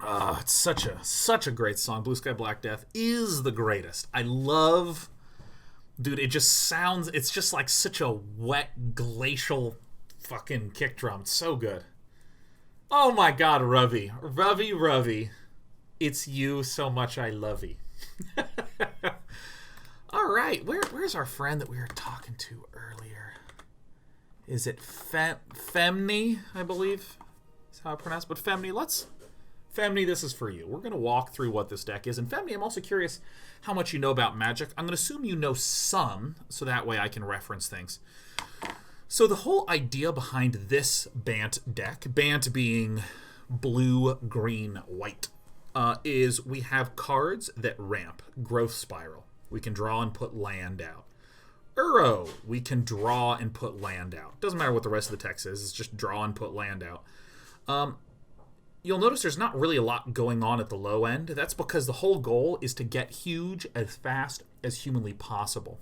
It's such a great song. Blue Sky Black Death is the greatest. I love, dude. It just sounds. It's just like such a wet glacial fucking kick drum. It's so good. Oh my God, Ravi, it's you so much. I love you. All right, where's our friend that we were talking to earlier? Is it Femni? I believe is how I pronounce it. But Femni, this is for you. We're going to walk through what this deck is. And Femni, I'm also curious how much you know about Magic. I'm going to assume you know some, so that way I can reference things. So the whole idea behind this Bant deck, Bant being blue, green, white, is we have cards that ramp, Growth Spiral. We can draw and put land out. Uro, we can draw and put land out. Doesn't matter what the rest of the text is, it's just draw and put land out. You'll notice there's not really a lot going on at the low end. That's because the whole goal is to get huge as fast as humanly possible.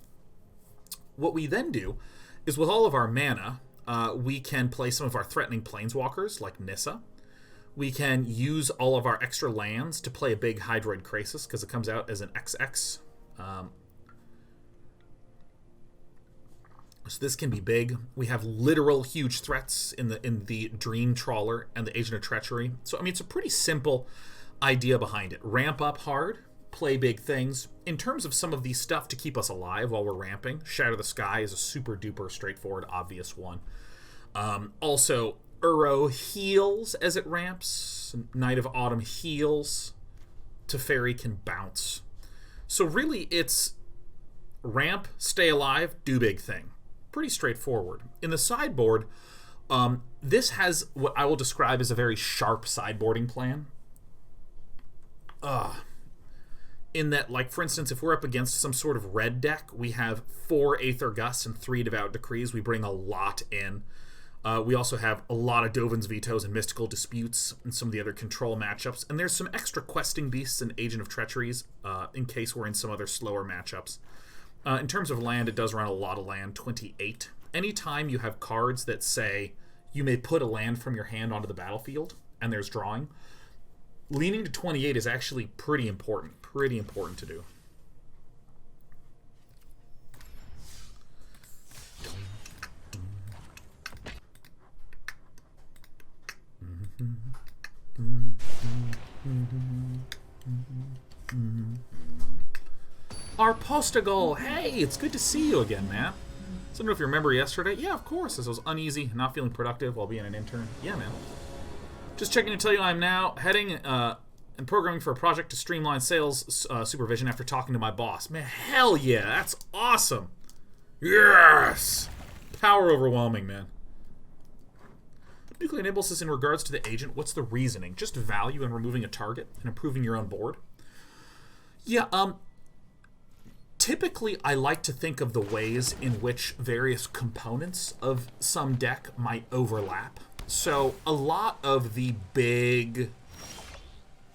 What we then do is with all of our mana, we can play some of our threatening planeswalkers like Nissa. We can use all of our extra lands to play a big Hydroid Krasis because it comes out as an XX. So this can be big. We have literal huge threats in the Dream Trawler and the Agent of Treachery. So, I mean, it's a pretty simple idea behind it. Ramp up hard, play big things. In terms of some of the stuff to keep us alive while we're ramping, Shatter the Sky is a super duper straightforward, obvious one. Also, Uro heals as it ramps. Night of Autumn heals. Teferi can bounce. So really, it's ramp, stay alive, do big thing. Pretty straightforward. In the sideboard, this has what I will describe as a very sharp sideboarding plan. In that, like, for instance, if we're up against some sort of red deck, we have 4 Aether Gusts and 3 Devout Decrees. We bring a lot in. We also have a lot of Dovin's Vetoes and Mystical Disputes and some of the other control matchups. And there's some extra Questing Beasts and Agent of Treacheries in case we're in some other slower matchups. In terms of land, it does run a lot of land, 28. Anytime you have cards that say you may put a land from your hand onto the battlefield and there's drawing, leaning to 28 is actually pretty important to do. Our Postagoal, hey, it's good to see you again, man. So I don't know if you remember yesterday. Yeah, of course, as I was uneasy, not feeling productive while being an intern. Yeah, man. Just checking to tell you I'm now heading and programming for a project to streamline sales supervision after talking to my boss. Man, hell yeah, that's awesome. Yes! Power overwhelming, man. Nuclear enables this in regards to the agent. What's the reasoning? Just value in removing a target and improving your own board? Yeah, typically, I like to think of the ways in which various components of some deck might overlap. So a lot of the big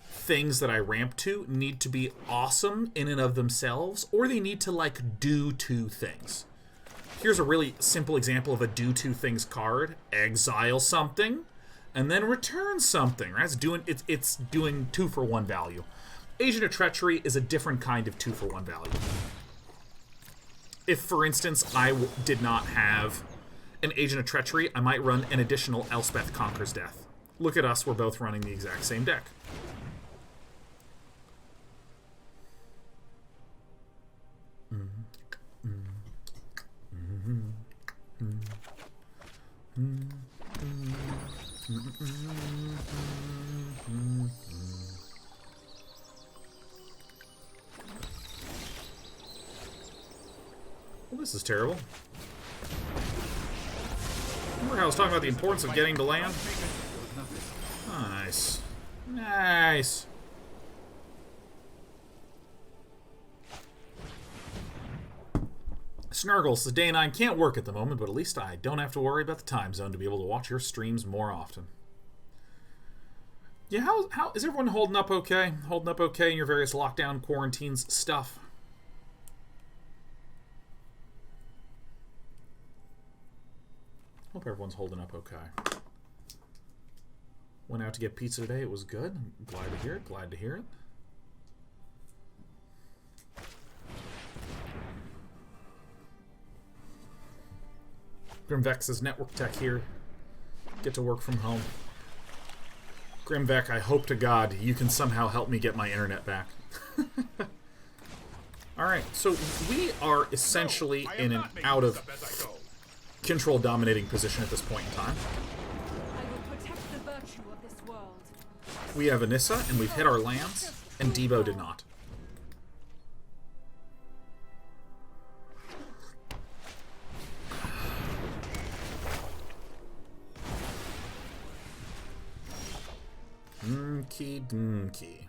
things that I ramp to need to be awesome in and of themselves, or they need to, like, do 2 things. Here's a really simple example of a do 2 things card. Exile something, and then return something. Right? It's doing 2 for 1 value. Agent of Treachery is a different kind of 2 for 1 value. If, for instance, I did not have an Agent of Treachery, I might run an additional Elspeth Conquers Death. Look at us, we're both running the exact same deck. Well, this is terrible. Remember how I was talking about the importance of getting to land? Nice. Nice. Snurgles says, Day 9 can't work at the moment, but at least I don't have to worry about the time zone to be able to watch your streams more often. Yeah, how is everyone holding up okay? Holding up okay in your various lockdown, quarantines, stuff? Hope everyone's holding up okay. Went out to get pizza today. It was good. I'm glad to hear it. Glad to hear it. Grimvex says network tech here. Get to work from home. Grimvec, I hope to God you can somehow help me get my internet back. Alright, so we are essentially in an out of control dominating position at this point in time. I will protect the virtue of this world. We have a Nissa, and we've hit our lands, and Debo did not. Donkey.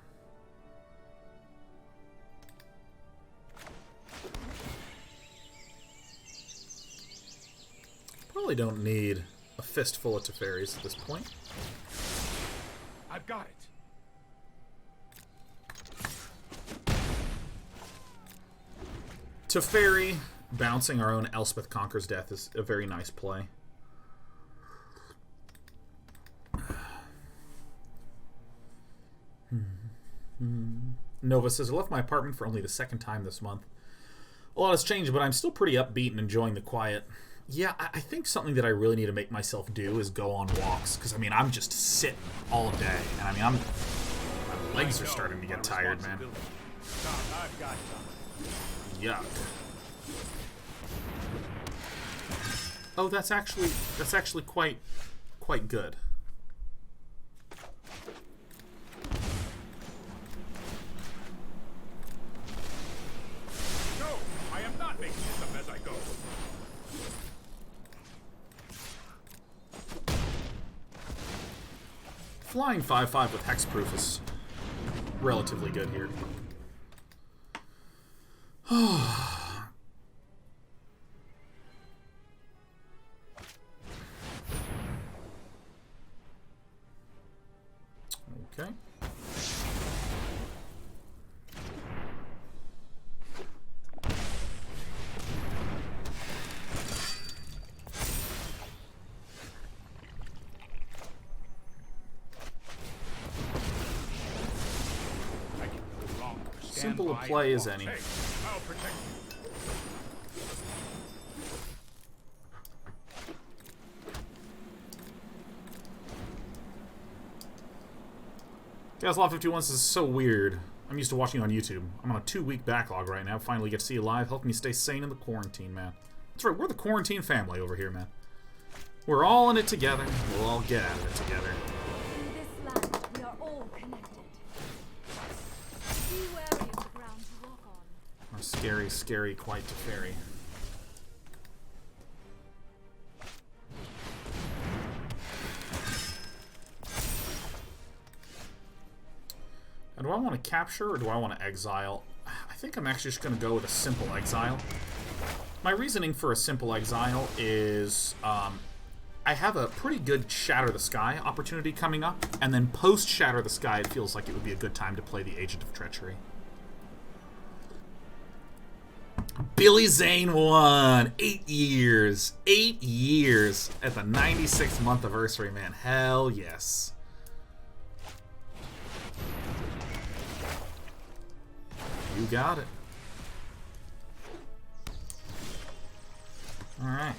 Probably don't need a fistful of Teferis at this point. I've got it. Teferi bouncing our own Elspeth Conquers Death is a very nice play. Nova says, I left my apartment for only the second time this month. A lot has changed, but I'm still pretty upbeat and enjoying the quiet. Yeah, I think something that I really need to make myself do is go on walks, because, I mean, I'm just sitting all day. And, I mean, my legs are starting to get tired, man. Yuck. Oh, that's actually quite good. Flying 5/5 with Hexproof is relatively good here. Okay. Simple a play as any. Gaslaw51 says, so weird. I'm used to watching you on YouTube. I'm on a 2-week backlog right now. Finally get to see you live. Helping me stay sane in the quarantine, man. That's right, we're the quarantine family over here, man. We're all in it together. We'll all get out of it together. In this land, we are all connected. Be wary of the ground you walk on. Our scary, scary, quite Teferi. Now, do I want to capture or do I want to exile? I think I'm actually just going to go with a simple exile. My reasoning for a simple exile is I have a pretty good Shatter the Sky opportunity coming up, and then post Shatter the Sky it feels like it would be a good time to play the Agent of Treachery. Billy Zane won! 8 years! 8 years at the 96th month anniversary, man. Hell yes. You got it. Alright.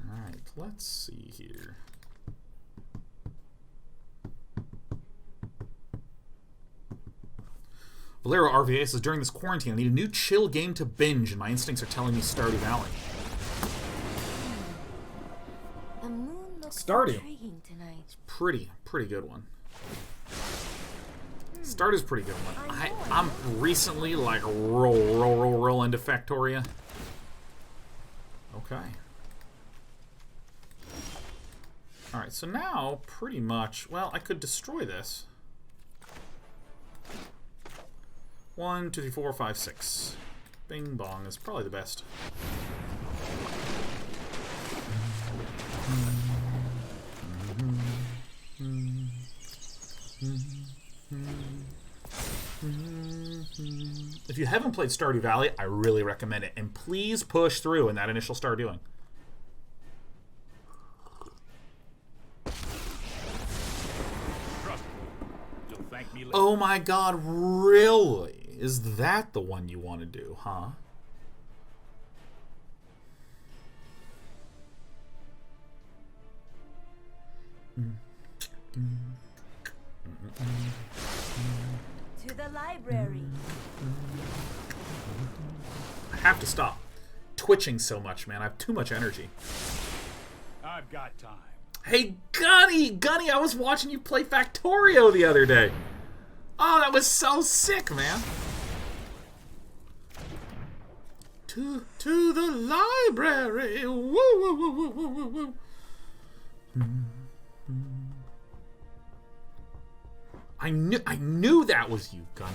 Alright, let's see here. Valero RVA says, during this quarantine, I need a new chill game to binge, and my instincts are telling me Stardew Valley. The moon looks Stardew. intriguing tonight. It's pretty good one. Stardew's pretty good one. I'm recently like roll into Factoria. Okay. Alright, so now, pretty much, well, I could destroy this. 1, 2, 3, 4, 5, 6. Bing bong is probably the best. If you haven't played Stardew Valley, I really recommend it. And please push through in that initial Stardewing. You'll thank me later. Oh my god, really? Is that the one you want to do, huh? To the library. I have to stop twitching so much, man. I have too much energy. I've got time. Hey, Gunny! Gunny, I was watching you play Factorio the other day. Oh, that was so sick, man. To the library. Woo, woo, woo, woo, woo, woo, woo. I knew that was you, Gunny.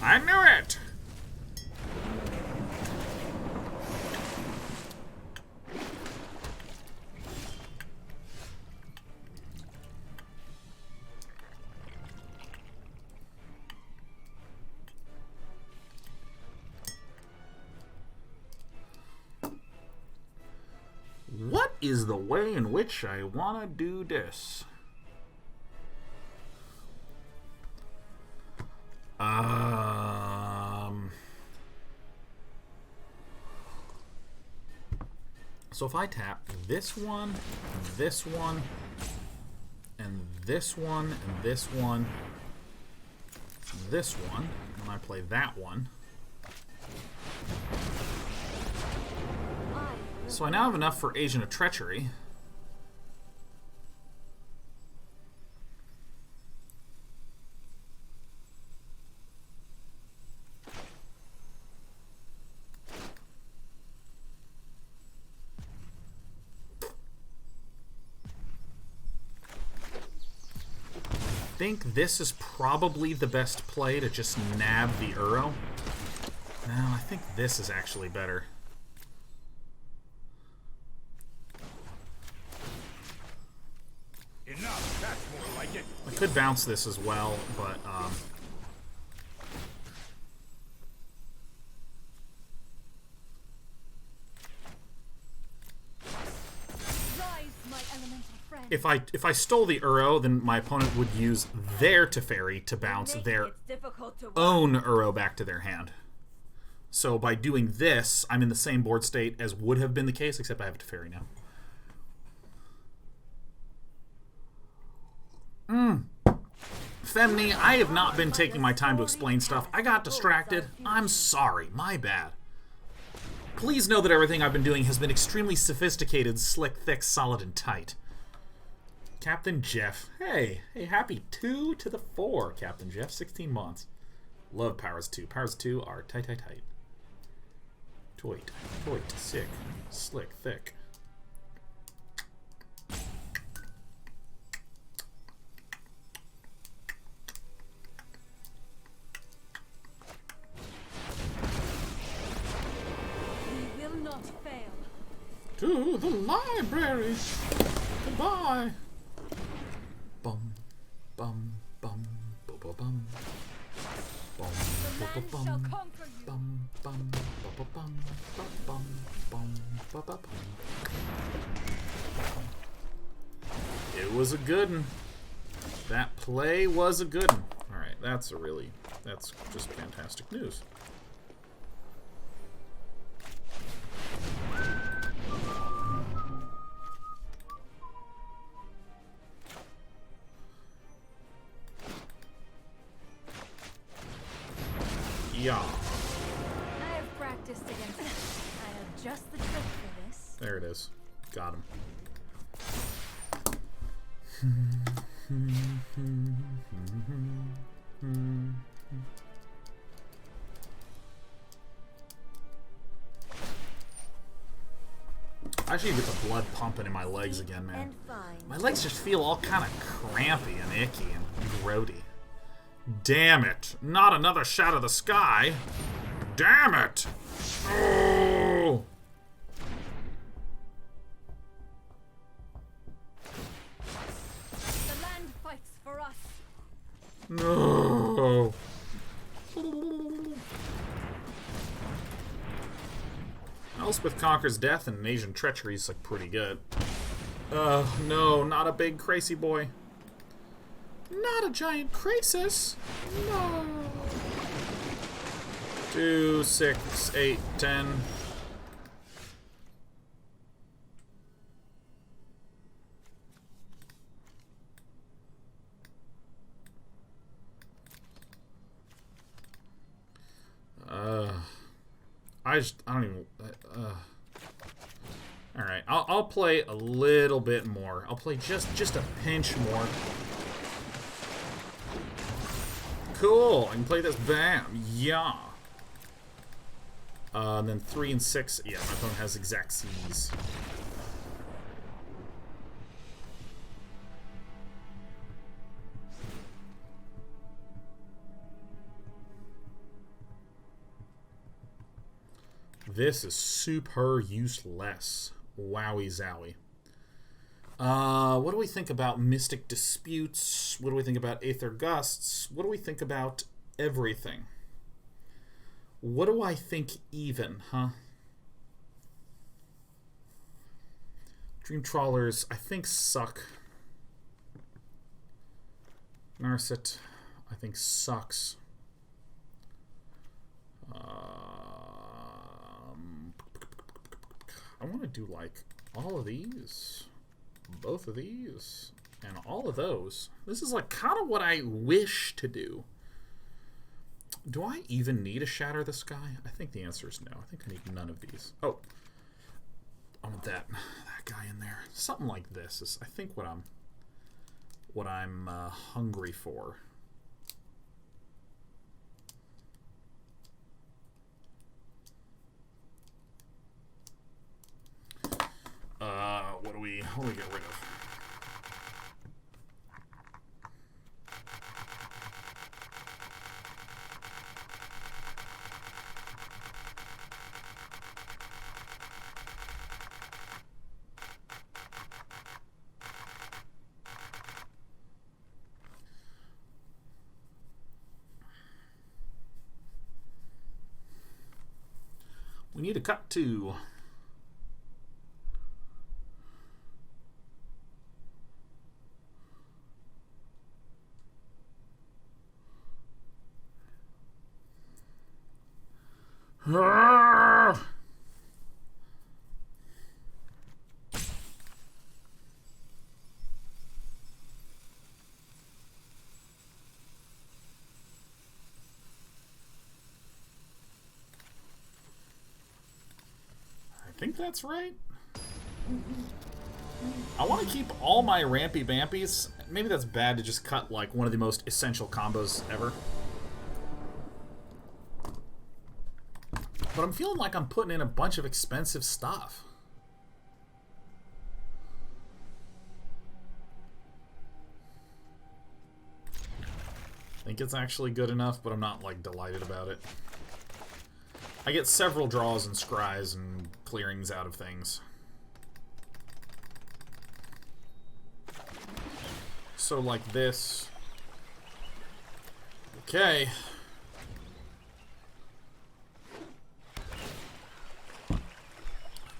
I knew it. What is the way in which I want to do this? So if I tap this one, this one, and this one, and this one, this one, and I play that one. So I now have enough for Agent of Treachery. I think this is probably the best play to just nab the Uro. No, I think this is actually better. Enough. That's more like it. I could bounce this as well, but if I stole the Uro, then my opponent would use their Teferi to bounce their own Uro back to their hand. So by doing this, I'm in the same board state as would have been the case, except I have a Teferi now. Femni, I have not been taking my time to explain stuff. I got distracted. I'm sorry. My bad. Please know that everything I've been doing has been extremely sophisticated, slick, thick, solid, and tight. Captain Jeff. Hey, happy 2 to the 4, Captain Jeff. 16 months. Love Powers 2. Powers 2 are tight. Toit, sick, slick, thick. We will not fail. To the library. Goodbye. Bum, bum, bum, bum, bum, bum. Bum, The land shall conquer you. bum, bum, bum, bum, bum, bum, bum, bum. It was a good one. That play was a good one. Alright, that's just fantastic news. Yeah. I have practiced against it. I have just the trick for this. There it is. Got him. I should get the blood pumping in my legs again, man. My legs just feel all kind of crampy and icky and grody. Damn it! Not another Shatter the Sky! Damn it! Oh! The land fights for us. No! Elspeth conquers death, and Agent of Treachery is like pretty good. No, not a big crazy boy. Not a giant Krasis. No. 2, 6, 8, 10. I don't even. All right, I'll play a little bit more. I'll play just a pinch more. Cool. I can play this. Bam. Yeah. And then 3 and 6. Yeah, my opponent has exact C's. This is super useless. Wowie zowie. What do we think about Mystic Disputes? What do we think about Aether Gusts? What do we think about everything? What do I think even, huh? Dream Trawlers, I think, suck. Narset, I think, sucks. I want to do, like, all of these, both of these, and all of those. This is, like, kind of what I wish to do. Do I even need a Shatter the Sky? I think the answer is no. I think I need none of these. Oh, I want that guy in there. Something like this is, I think, what I'm hungry for. What do we get rid of? We need a cut to. I think that's right. I want to keep all my Rampy Bampies. Maybe that's bad to just cut like one of the most essential combos ever. But I'm feeling like I'm putting in a bunch of expensive stuff. I think it's actually good enough, but I'm not like delighted about it. I get several draws and scries and clearings out of things. So like this. Okay.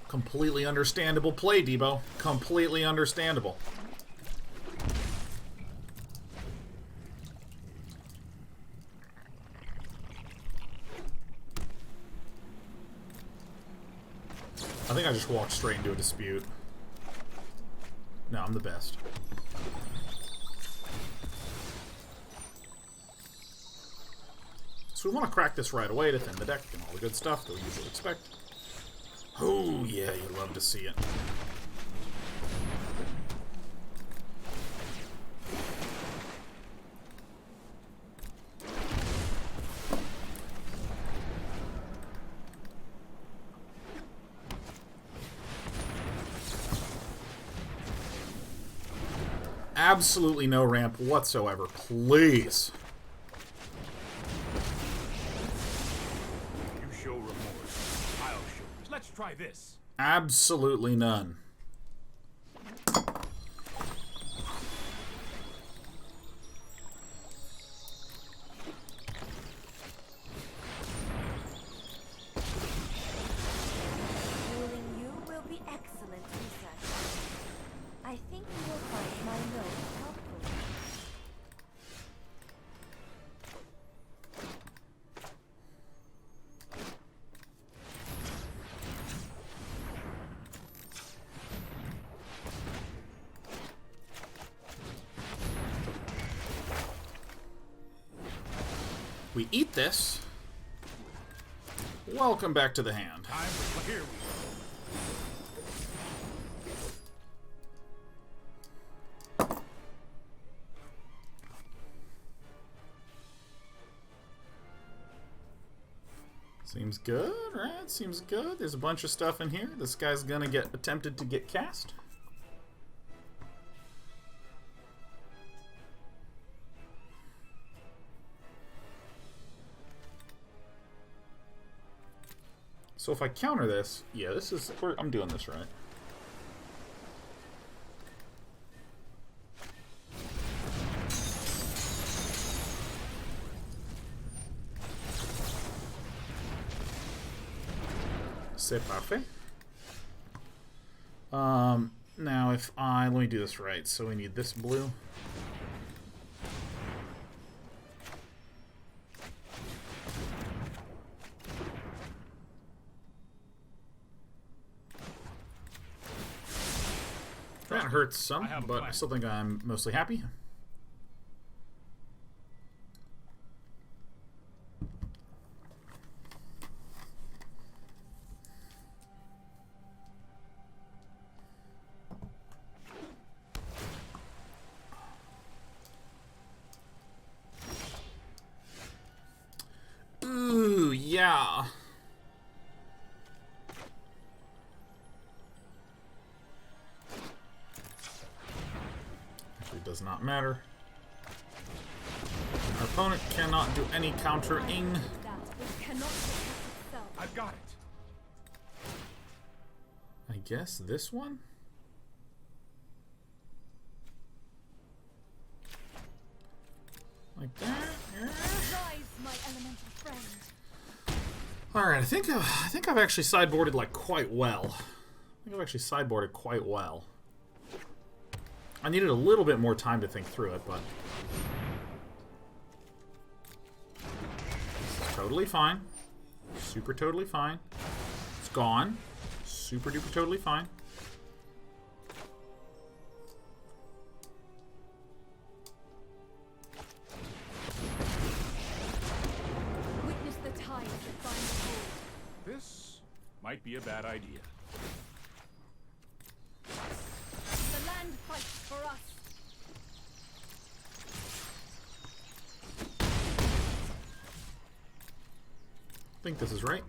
Completely understandable play, Debo. Completely understandable. I think I just walked straight into a dispute. No, I'm the best. So we want to crack this right away to thin the deck and all the good stuff that we usually expect. Oh, yeah, you love to see it. Absolutely no ramp whatsoever, please. You show remorse. I'll show. Let's try this. Absolutely none. We eat this. Welcome back to the hand. Here we go. Seems good, right? Seems good. There's a bunch of stuff in here. This guy's gonna get attempted to get cast. So if I counter this, yeah, this is... I'm doing this right. C'est parfait. Now if I... Let me do this right. So we need this blue. That hurts some, but I still think I'm mostly happy. Ooh, yeah. Does not matter. Our opponent cannot do any countering. I've got it. I guess this one? Like that? Yeah. Alright, I think I've actually sideboarded like quite well. I think I've actually sideboarded quite well. I needed a little bit more time to think through it, but it's totally fine. Super totally fine. It's gone. Super duper totally fine. Witness the ties that bind the whole. This might be a bad idea. The land fights for us. I think this is right.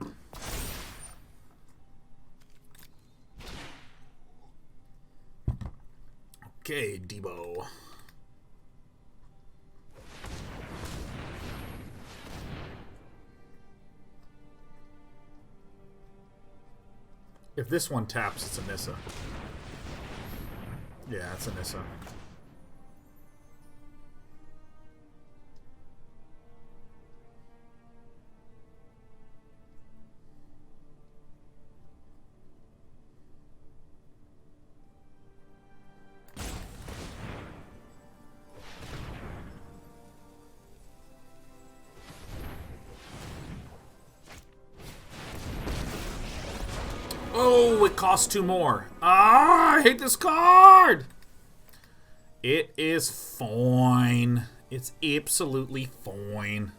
Okay, Debo. If this one taps, it's a Nissa. Yeah, it's a Nissa. Oh, it costs 2 more. Ah, I hate this card! It is fine. It's absolutely fine.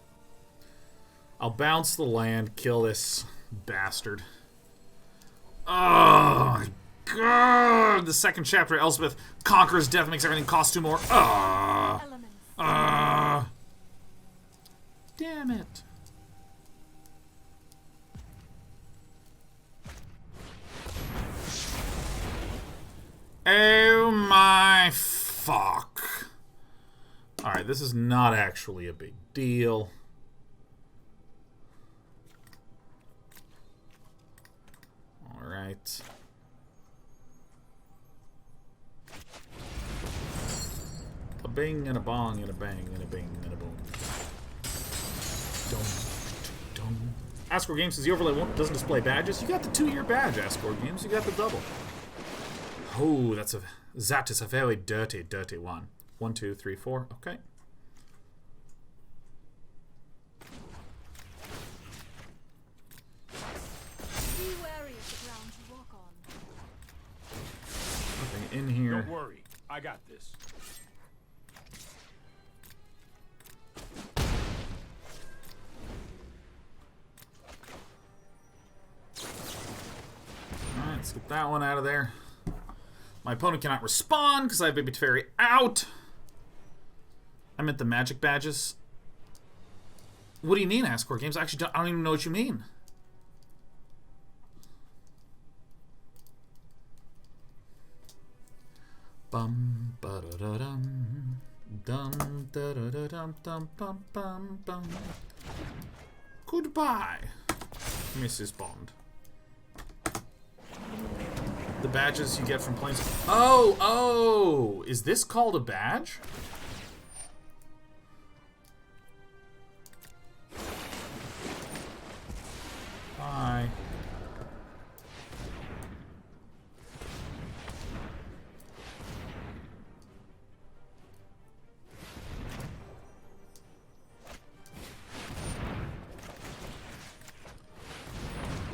I'll bounce the land, kill this bastard. Oh, my God! The second chapter, Elspeth conquers death, makes everything cost 2 more. Damn it. Oh my fuck. Alright, this is not actually a big deal. Alright. A bing and a bong and a bang and a bing and a boom. Dum. Ascor Games says the overlay doesn't display badges. You got the 2-year badge, Ascor Games. You got the double. Oh, that is a very dirty, dirty one. 1, 2, 3, 4. Okay. Be wary of the ground you walk on. Nothing in here. Don't worry, I got this. Get that one out of there. My opponent cannot respond because I have Baby Teferi out. I meant the magic badges. What do you mean, Ascor Games? I don't even know what you mean. Bum ba da da dum dum da da da dum dum bum bum bum. Goodbye, Mrs. Bond. The badges you get from planes. Oh, is this called a badge? Bye.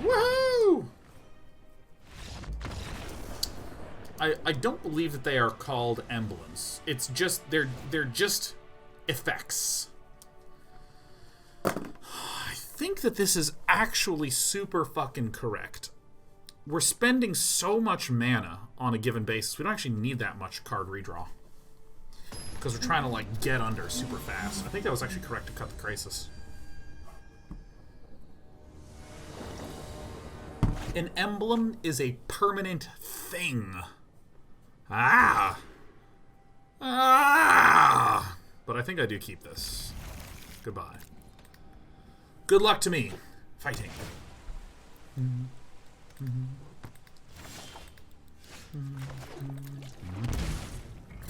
Woohoo! I don't believe that they are called emblems. It's just they're just effects. I think that this is actually super fucking correct. We're spending so much mana on a given basis. We don't actually need that much card redraw. Because we're trying to, like, get under super fast. I think that was actually correct to cut the Krasis. An emblem is a permanent thing. Ah! But I think I do keep this. Goodbye. Good luck to me. Fighting.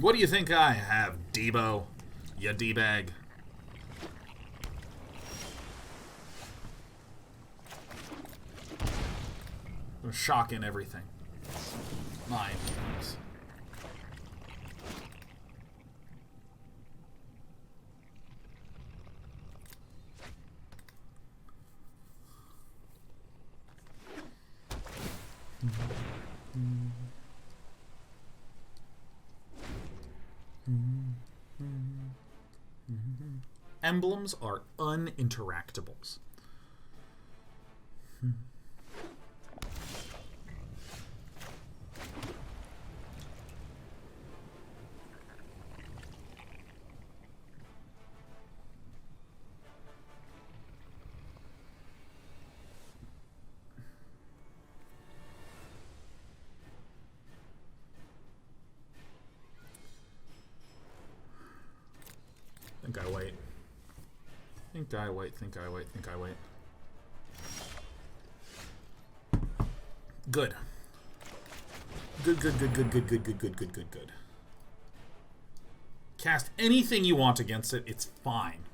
What do you think I have, Debo? Ya D-bag. I'm shocking everything. Mind games. Emblems are uninteractables. Think I wait. Think I wait, think I wait, think I wait. Good. Good, good, good, good, good, good, good, good, good, good, good. Cast anything you want against it, it's fine.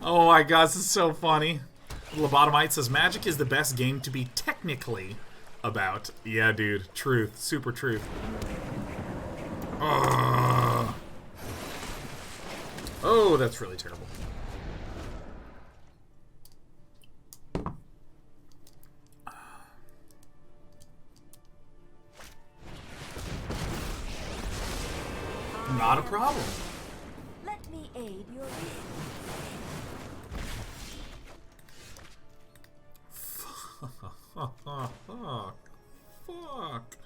Oh my god, this is so funny. Lobotomite says, Magic is the best game to be technically about. Yeah, dude. Truth. Super truth. Oh, that's really terrible. Not a problem. Let me aid your Fuck. Fuck.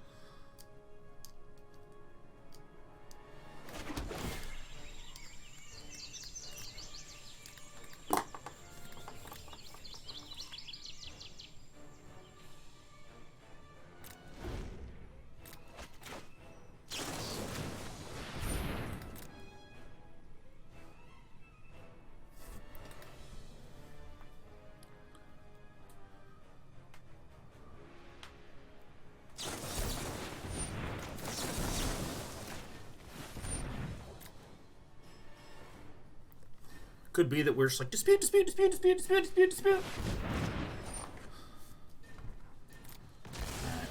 Could be that we're just like, dispute, dispute, dispute, dispute, dispute, dispute, dispute. Alright.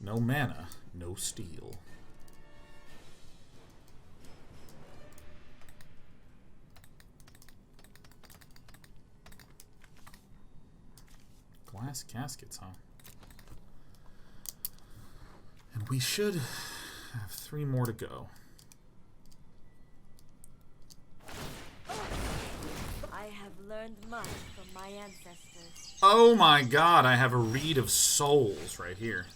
No mana, no steel. Glass caskets, huh? And we should have 3 more to go. learned much from my ancestors. Oh my god, I have a Reed of Souls right here.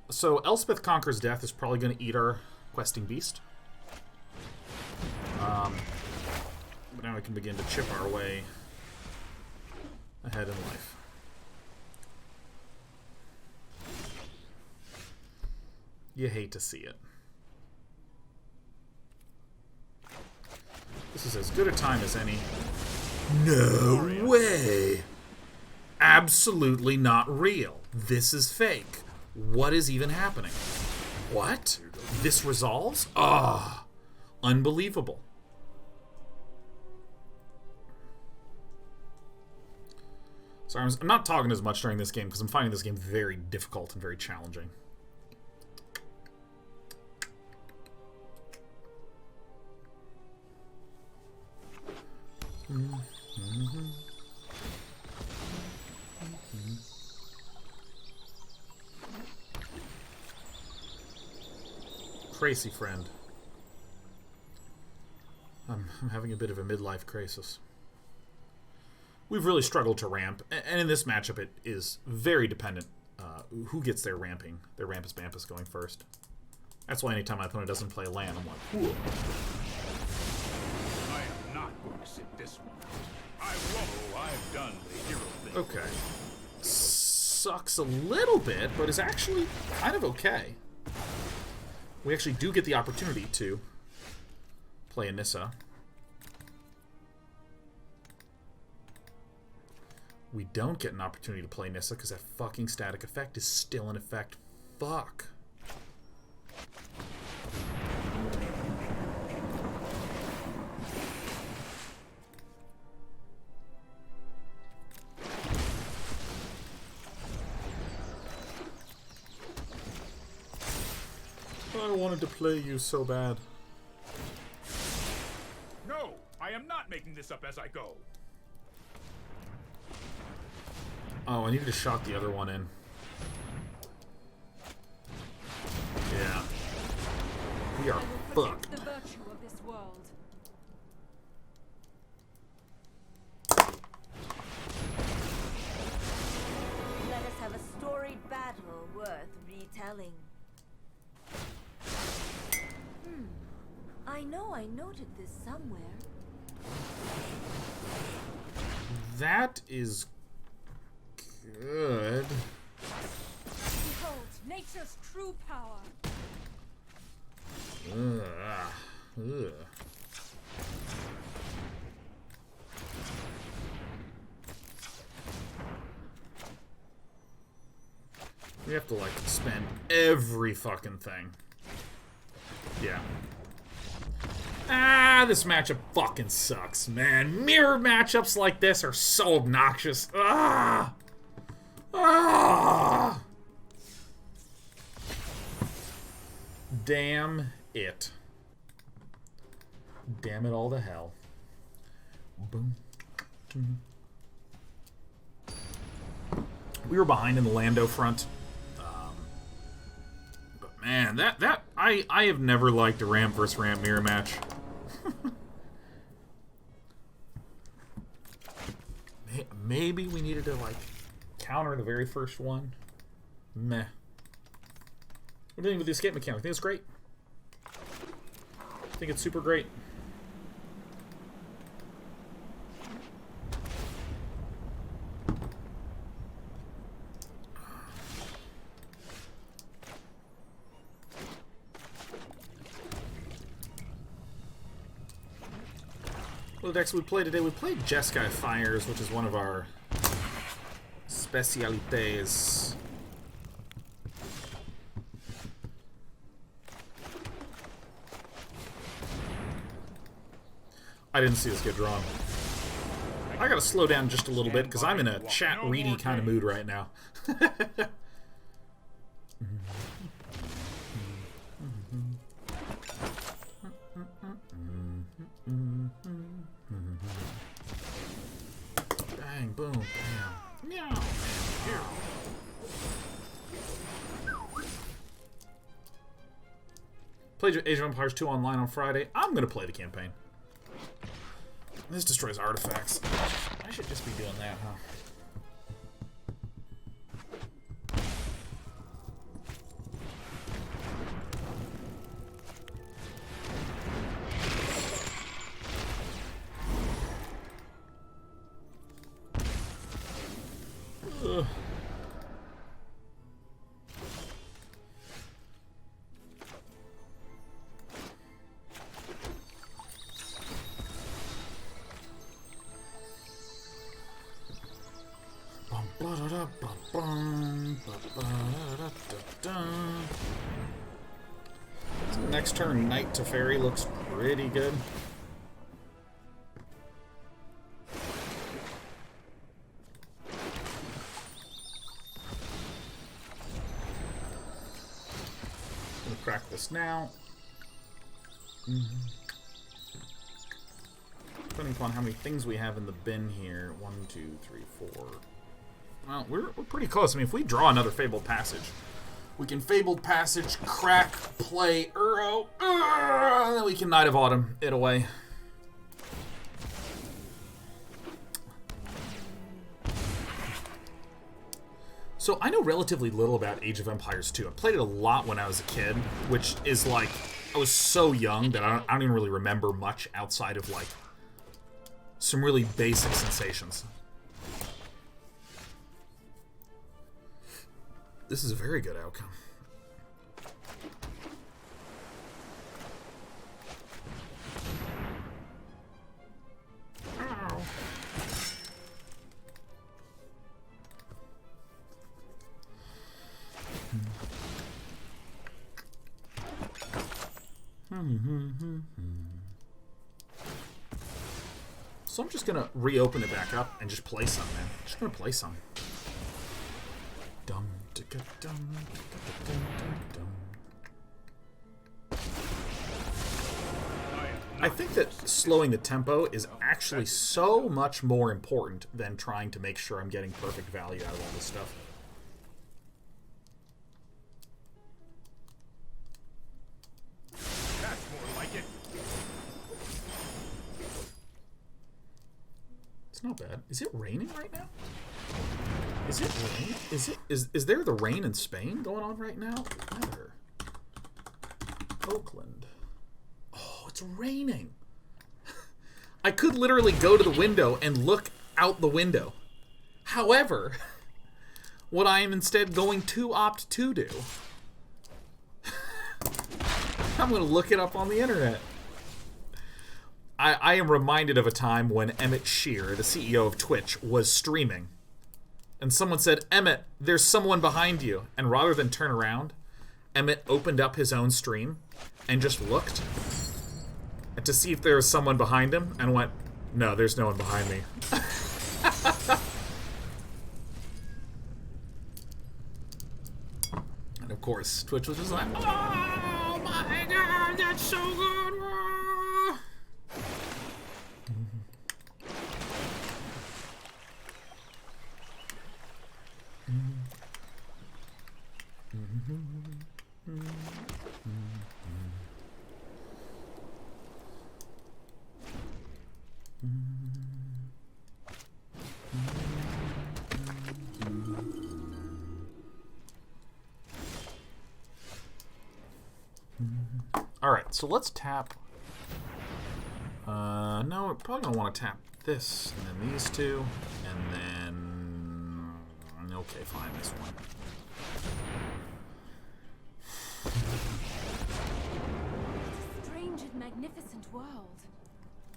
So Elspeth Conquers Death is probably going to eat our questing beast. But now we can begin to chip our way ahead in life. You hate to see it. This is as good a time as any. No way! Absolutely not real. This is fake. What is even happening? What? This resolves? Ah, unbelievable. Sorry, I'm not talking as much during this game because I'm finding this game very difficult and very challenging. Crazy friend. I'm having a bit of a midlife crisis. We've really struggled to ramp, and in this matchup it is very dependent who gets their ramping. Their Rampus Bampus going first. That's why anytime my opponent doesn't play land, I'm like, ooh. I am not going to sit this one. I've done the hero thing. Okay. Sucks a little bit, but is actually kind of okay. We actually do get the opportunity to play a Nissa. We don't get an opportunity to play Nissa because that fucking static effect is still in effect. Fuck. I wanted to play you so bad. No, I am not making this up as I go. Oh, I needed to shot the other one in. Yeah. We are fucked. The virtue of this world. Let us have a storied battle worth retelling. I know I noted this somewhere. That is good. Behold, nature's true power. Ugh. We have to, like, spend every fucking thing. Yeah. Ah, this matchup fucking sucks, man. Mirror matchups like this are so obnoxious. Ah! Ah! Damn it. Damn it all to hell. Boom. We were behind in the Lando front. But man, I have never liked a ramp versus ramp mirror match. Maybe we needed to, like, counter the very first one. Meh. What do you think with the escape mechanic? I think it's great. I think it's super great. Well, the decks we played today, we played Jeskai Fires, which is one of our specialités. I didn't see this get drawn. I gotta slow down just a little bit, because I'm in a chat-ready kind of mood right now. Bang, boom, bam. Meow, meow. Played Age of Empires 2 online on Friday. I'm gonna play the campaign. This destroys artifacts. I should just be doing that, huh? Ugh. So next turn, Knight Teferi looks pretty good. Gonna crack this now. Depending upon how many things we have in the bin here. 1, 2, 3, 4. Well, we're pretty close. I mean, if we draw another Fabled Passage, we can Fabled Passage, crack, play Uro, and then we can Knight of Autumn it away. So I know relatively little about Age of Empires 2. I played it a lot when I was a kid, which is like, I was so young that I don't even really remember much outside of like some really basic sensations. This is a very good outcome. Ow. So I'm just gonna reopen it back up and just play some, man. Just gonna play some. Dum. I think that slowing the tempo is actually so much more important than trying to make sure I'm getting perfect value out of all this stuff. That's more like it. It's not bad. Is it raining right now? Is it rain? Is there the rain in Spain going on right now? Weather. Oakland. Oh, it's raining. I could literally go to the window and look out the window. However, what I am instead going to opt to do, I'm going to look it up on the internet. I am reminded of a time when Emmett Shear, the CEO of Twitch, was streaming. And someone said, Emmett, there's someone behind you. And rather than turn around, Emmett opened up his own stream and just looked to see if there was someone behind him and went, no, there's no one behind me. And of course, Twitch was just like, oh my god, that's so good. Alright, so let's tap. No, we're probably going to want to tap this, and then these two, and then... Okay, fine, this one. Strange and magnificent world.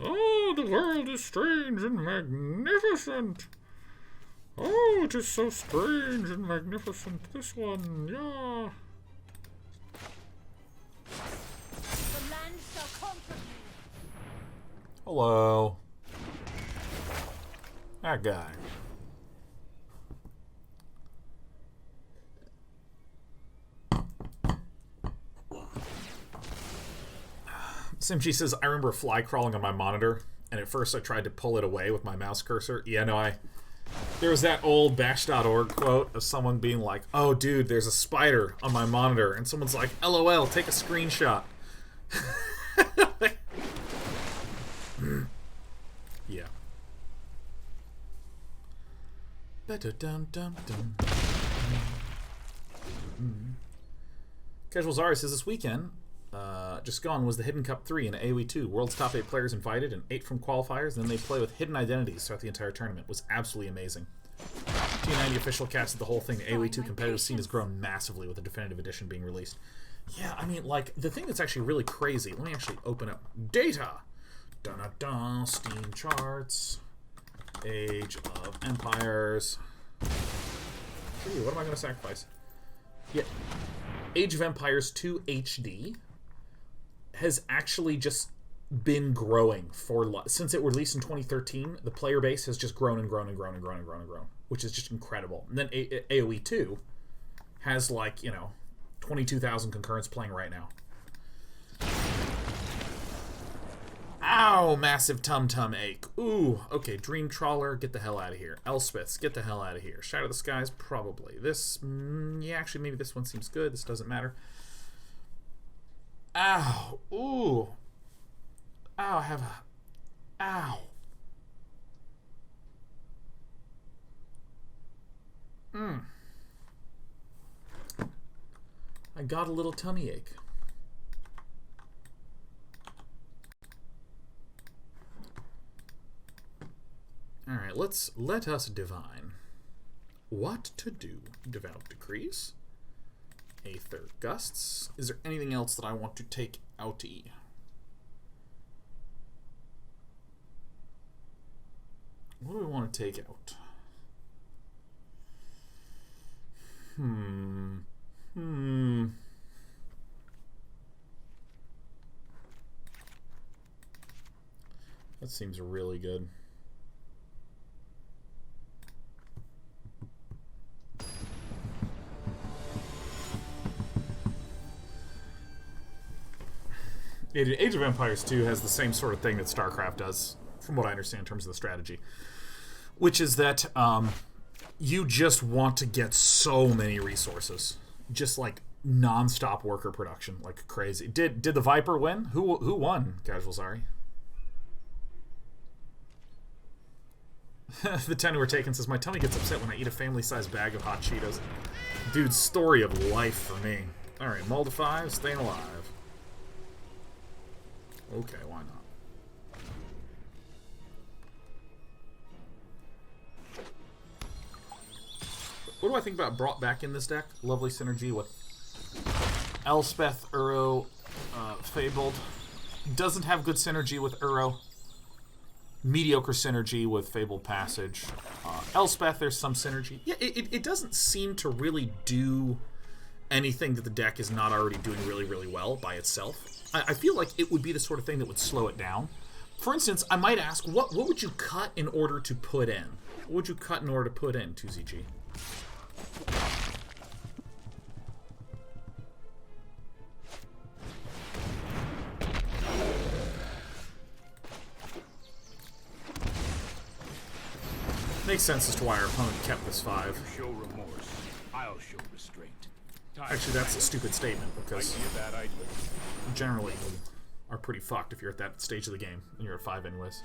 Oh, the world is strange and magnificent. Oh, it is so strange and magnificent. This one, yeah. The land shall comfort you. Hello. That guy. Simchi says, I remember a fly crawling on my monitor, and at first I tried to pull it away with my mouse cursor. Yeah, no, there was that old bash.org quote of someone being like, oh, dude, there's a spider on my monitor. And someone's like, LOL, take a screenshot. Yeah. Casual Zara says this weekend, just gone, was the Hidden Cup 3 in AoE 2. World's top 8 players invited and 8 from qualifiers, and then they play with hidden identities throughout the entire tournament. It was absolutely amazing. T90 official casted the whole thing. The AoE 2 competitive scene has grown massively with the definitive edition being released. Yeah, I mean, like, the thing that's actually really crazy, let me actually open up data. Dun-dun-dun, Steam charts, Age of Empires. What am I going to sacrifice? Yeah, Age of Empires 2 HD has actually just been growing since it released in 2013. The player base has just grown and grown and grown and grown and grown and grown, which is just incredible. And then AoE 2 has, like, you know, 22,000 concurrents playing right now. Ow, massive tum-tum ache. Ooh, okay, Dream Trawler, get the hell out of here. Elspeth, get the hell out of here. Shatter the Sky, probably. This, yeah, actually, maybe this one seems good. This doesn't matter. Ow, ooh. Ow, I have a... Ow. I got a little tummy ache. Alright, let us divine what to do. Devout Decrees. Aether Gusts. Is there anything else that I want to take outie? What do we want to take out? That seems really good. Age of Empires 2 has the same sort of thing that StarCraft does, from what I understand in terms of the strategy, which is that you just want to get so many resources, just like non-stop worker production, like crazy. Did the Viper win? Who won? Casual, sorry. The 10 who are taken says, my tummy gets upset when I eat a family-sized bag of hot Cheetos. Dude, story of life for me. Alright, Mull to 5, staying alive. Okay, why not? What do I think about brought back in this deck? Lovely synergy with Elspeth, Uro, Fabled. Doesn't have good synergy with Uro. Mediocre synergy with Fabled Passage. Elspeth, there's some synergy. Yeah, it doesn't seem to really do anything that the deck is not already doing really, really well by itself. I feel like it would be the sort of thing that would slow it down. For instance, I might ask, what would you cut in order to put in? What would you cut in order to put in, 2ZG? Makes sense as to why our opponent kept this 5. Show remorse. I'll show restraint. Actually, that's a stupid statement, because generally you are pretty fucked if you're at that stage of the game, and you're at 5 anyways.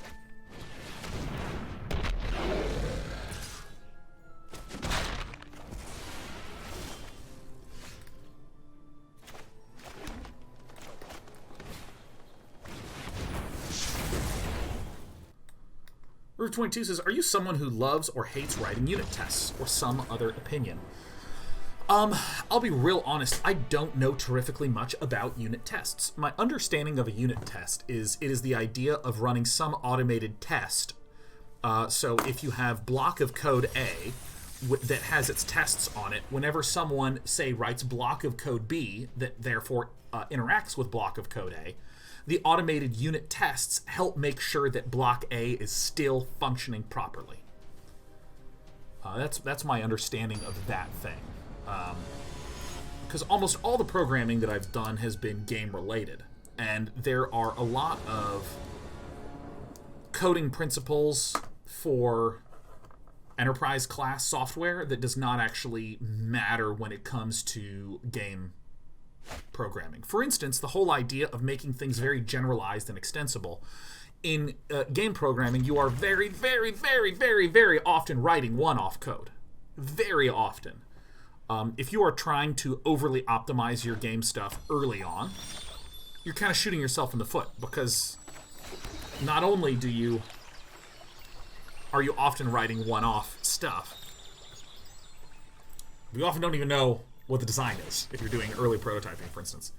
Root 22 says, are you someone who loves or hates writing unit tests, or some other opinion? I'll be real honest, I don't know terrifically much about unit tests. My understanding of a unit test is it is the idea of running some automated test. So if you have block of code A that has its tests on it, whenever someone, say, writes block of code B that therefore interacts with block of code A, the automated unit tests help make sure that block A is still functioning properly. That's my understanding of that thing. Because almost all the programming that I've done has been game-related, and there are a lot of coding principles for enterprise-class software that does not actually matter when it comes to game programming. For instance, the whole idea of making things very generalized and extensible. In game programming, you are very, very, very, very, very often writing one-off code. Very often. If you are trying to overly optimize your game stuff early on, you're kind of shooting yourself in the foot, because not only are you often writing one-off stuff, you often don't even know what the design is if you're doing early prototyping, for instance.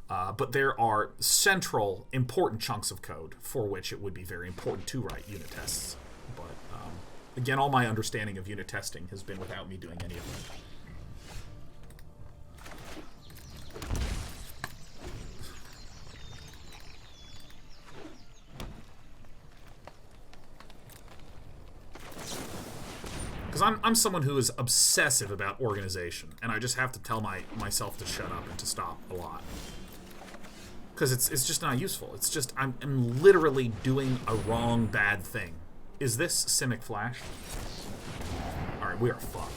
But there are central, important chunks of code for which it would be very important to write unit tests. But, again, all my understanding of unit testing has been without me doing any of that. Because I'm someone who is obsessive about organization, and I just have to tell myself to shut up and to stop a lot. Because it's just not useful. It's just, I'm literally doing a wrong, bad thing. Is this Simic Flash? Alright, we are fucked.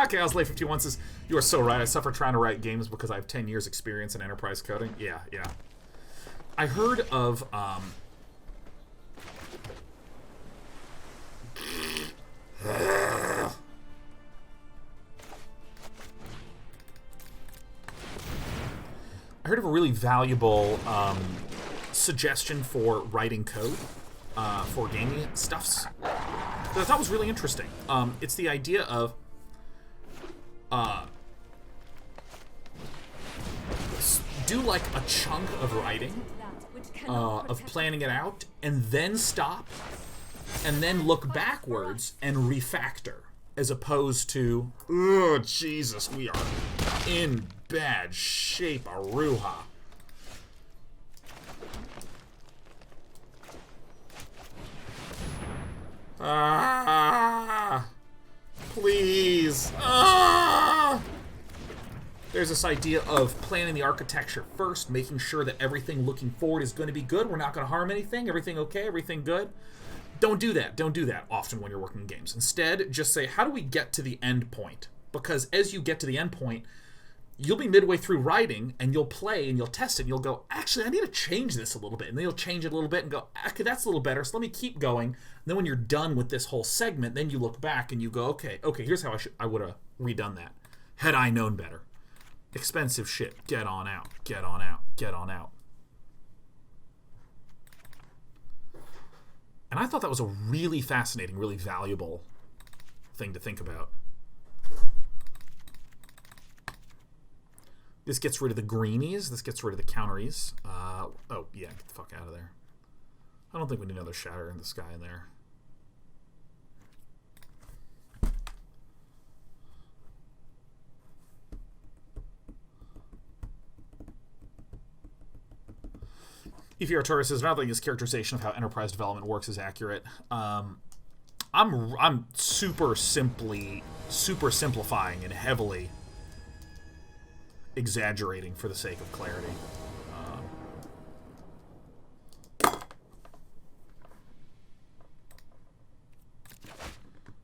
Chaos Late 51 says, "You are so right. I suffer trying to write games because I have 10 years experience in enterprise coding." Yeah, yeah. I heard of, I heard of a really valuable suggestion for writing code for gaming stuffs that I thought was really interesting. It's the idea of do like a chunk of writing, of planning it out, and then stop, and then look backwards and refactor, as opposed to, oh, Jesus, we are in bad shape, Aruha. Ah, please. Ah. There's this idea of planning the architecture first, making sure that everything looking forward is going to be good. We're not going to harm anything. Everything okay? Everything good? Don't do that. Don't do that often when you're working in games. Instead, just say, how do we get to the end point? Because as you get to the end point, you'll be midway through writing, and you'll play, and you'll test it, and you'll go, actually, I need to change this a little bit. And then you'll change it a little bit and go, okay, that's a little better, so let me keep going. And then when you're done with this whole segment, then you look back and you go, okay, here's how I would have redone that. Had I known better. Expensive shit. Get on out. Get on out. Get on out. And I thought that was a really fascinating, really valuable thing to think about. This gets rid of the greenies. This gets rid of the counteries. Oh, yeah, get the fuck out of there. I don't think we need another Shatter in the Sky in there. Ifir says, I don't think his characterization of how enterprise development works is accurate. I'm super simplifying and heavily exaggerating for the sake of clarity.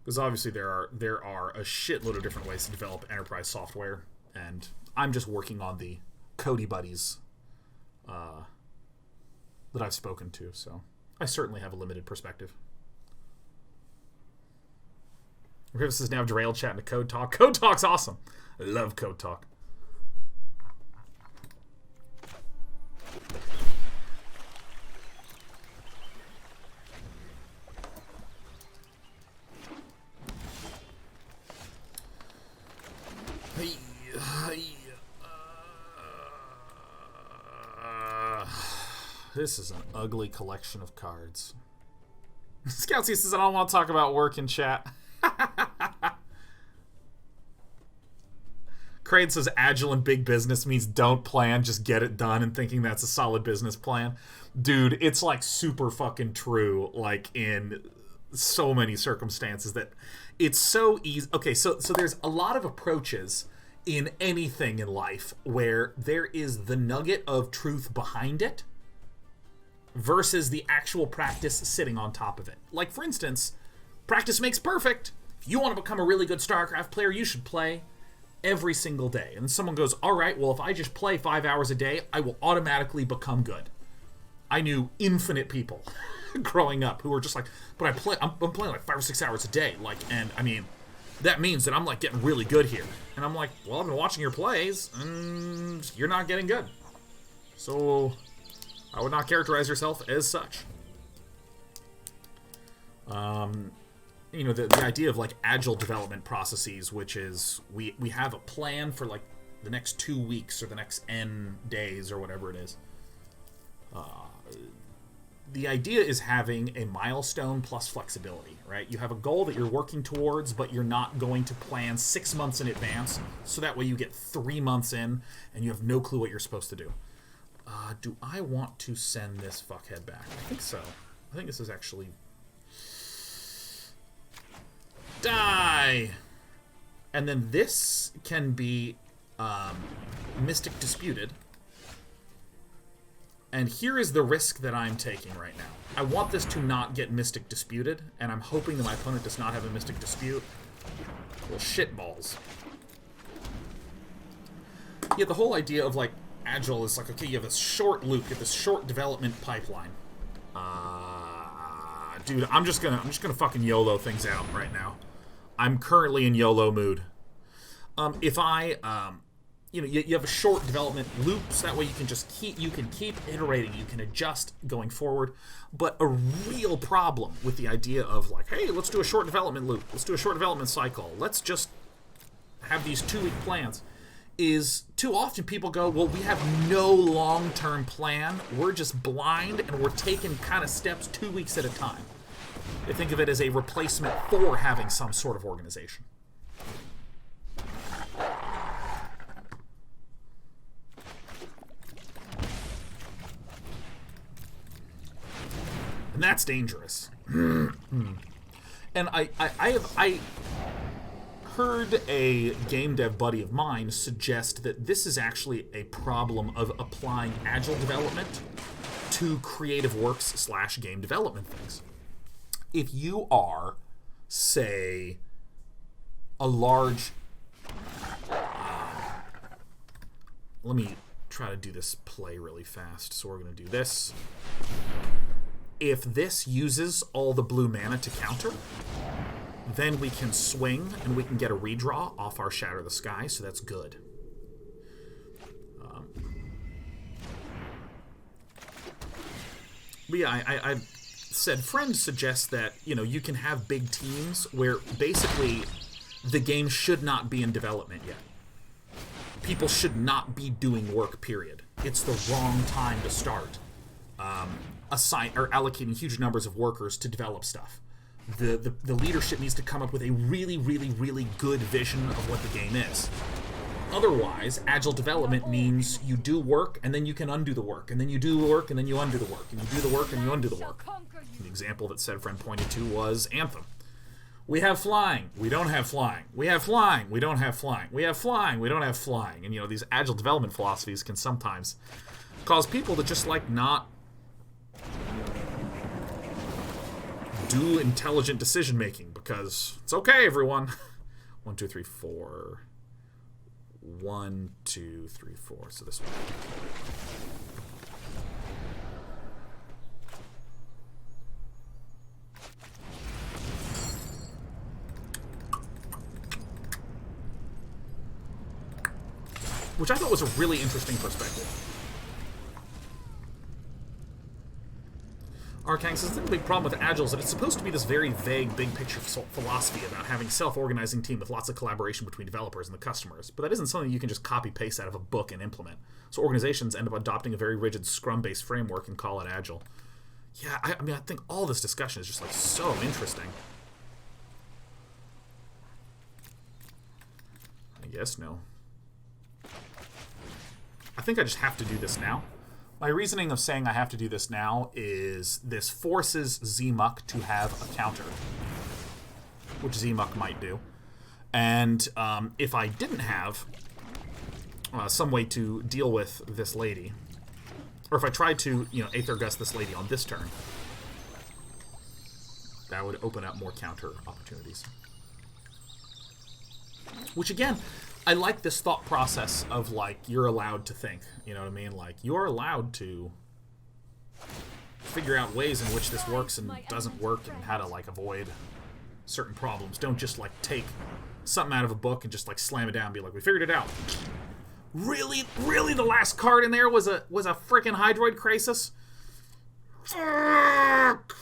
Because obviously there are a shitload of different ways to develop enterprise software, and I'm just working on the Cody buddies that I've spoken to, so I certainly have a limited perspective. Griffiths is now derailed chatting to Code Talk. Code Talk's awesome. I love Code Talk. This is an ugly collection of cards. Scoutsy says, I don't want to talk about work in chat. Crane says, agile and big business means don't plan, just get it done, and thinking that's a solid business plan. Dude, it's like super fucking true, like in so many circumstances, that it's so easy. Okay, so there's a lot of approaches in anything in life where there is the nugget of truth behind it versus the actual practice sitting on top of it. Like, for instance, practice makes perfect. If you want to become a really good StarCraft player, you should play every single day. And someone goes, all right, well, if I just play 5 hours a day, I will automatically become good. I knew infinite people growing up who were just like, but I'm playing like 5 or 6 hours a day. Like, and I mean, that means that I'm like getting really good here. And I'm like, well, I've been watching your plays, and you're not getting good. So I would not characterize yourself as such. You know, the idea of like agile development processes, which is we have a plan for like the next 2 weeks or the next N days or whatever it is. The idea is having a milestone plus flexibility, right? You have a goal that you're working towards, but you're not going to plan 6 months in advance, so that way you get 3 months in and you have no clue what you're supposed to do. Do I want to send this fuckhead back? I think so. I think this is actually... Die! And then this can be Mystic Disputed. And here is the risk that I'm taking right now. I want this to not get Mystic Disputed, and I'm hoping that my opponent does not have a Mystic Dispute. Well, shitballs. Yeah, the whole idea of, like, Agile is like, okay, you have this short loop, you have this short development pipeline. Dude, I'm just gonna fucking YOLO things out right now. I'm currently in YOLO mood. If I, you know, you have a short development loops. That way you can just keep iterating. You can adjust going forward. But a real problem with the idea of like, hey, let's do a short development loop. Let's do a short development cycle. Let's just have these 2-week plans. Is too often people go, well, we have no long-term plan. We're just blind and we're taking kind of steps 2 weeks at a time. They think of it as a replacement for having some sort of organization. And that's dangerous. And I heard a game dev buddy of mine suggest that this is actually a problem of applying agile development to creative works / game development things. If you are, say, a large... let me try to do this play really fast. So we're going to do this. If this uses all the blue mana to counter, then we can swing and we can get a redraw off our Shatter the Sky, so that's good. But yeah, I said friend suggests that, you know, you can have big teams where basically the game should not be in development yet. People should not be doing work, period. It's the wrong time to start allocating huge numbers of workers to develop stuff. The leadership needs to come up with a really, really, really good vision of what the game is. Otherwise, agile development means you do work, and then you can undo the work, and then you do the work, and then you undo the work, and you do the work, and you undo the work. The example that said friend pointed to was Anthem. We have flying, we don't have flying. We have flying, we don't have flying. We have flying, we don't have flying. And, you know, these agile development philosophies can sometimes cause people to just, like, not do intelligent decision-making, because it's okay, everyone. 1, 2, 3, 4... 1, 2, 3, 4. So this one. Which I thought was a really interesting perspective. Arkang says the big problem with Agile is that it's supposed to be this very vague, big-picture philosophy about having a self-organizing team with lots of collaboration between developers and the customers, but that isn't something you can just copy-paste out of a book and implement. So organizations end up adopting a very rigid Scrum-based framework and call it Agile. Yeah, I mean, I think all this discussion is just, like, so interesting. I guess no. I think I just have to do this now. My reasoning of saying I have to do this now is this forces Zmuck to have a counter, which Zmuck might do. And if I didn't have some way to deal with this lady, or if I tried to, you know, Aether Gust this lady on this turn, that would open up more counter opportunities. Which, again, I like this thought process of, like, you're allowed to think. You know what I mean? Like, you're allowed to figure out ways in which this works and doesn't work and how to, like, avoid certain problems. Don't just, like, take something out of a book and just, like, slam it down and be like, we figured it out. Really? Really the last card in there was a freaking Hydroid Krasis? Fuck!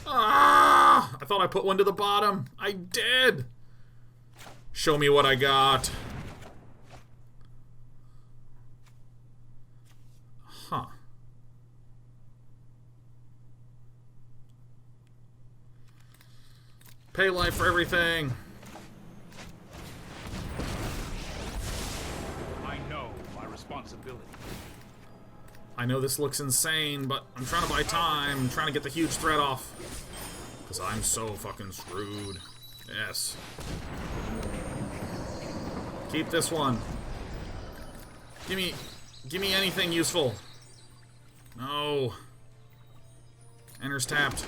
Ah! I thought I put one to the bottom. I did. Show me what I got. Huh. Pay life for everything. I know my responsibility. I know this looks insane, but I'm trying to buy time. I'm trying to get the huge threat off. Because I'm so fucking screwed. Yes. Keep this one. Give me anything useful. No. Enter's tapped.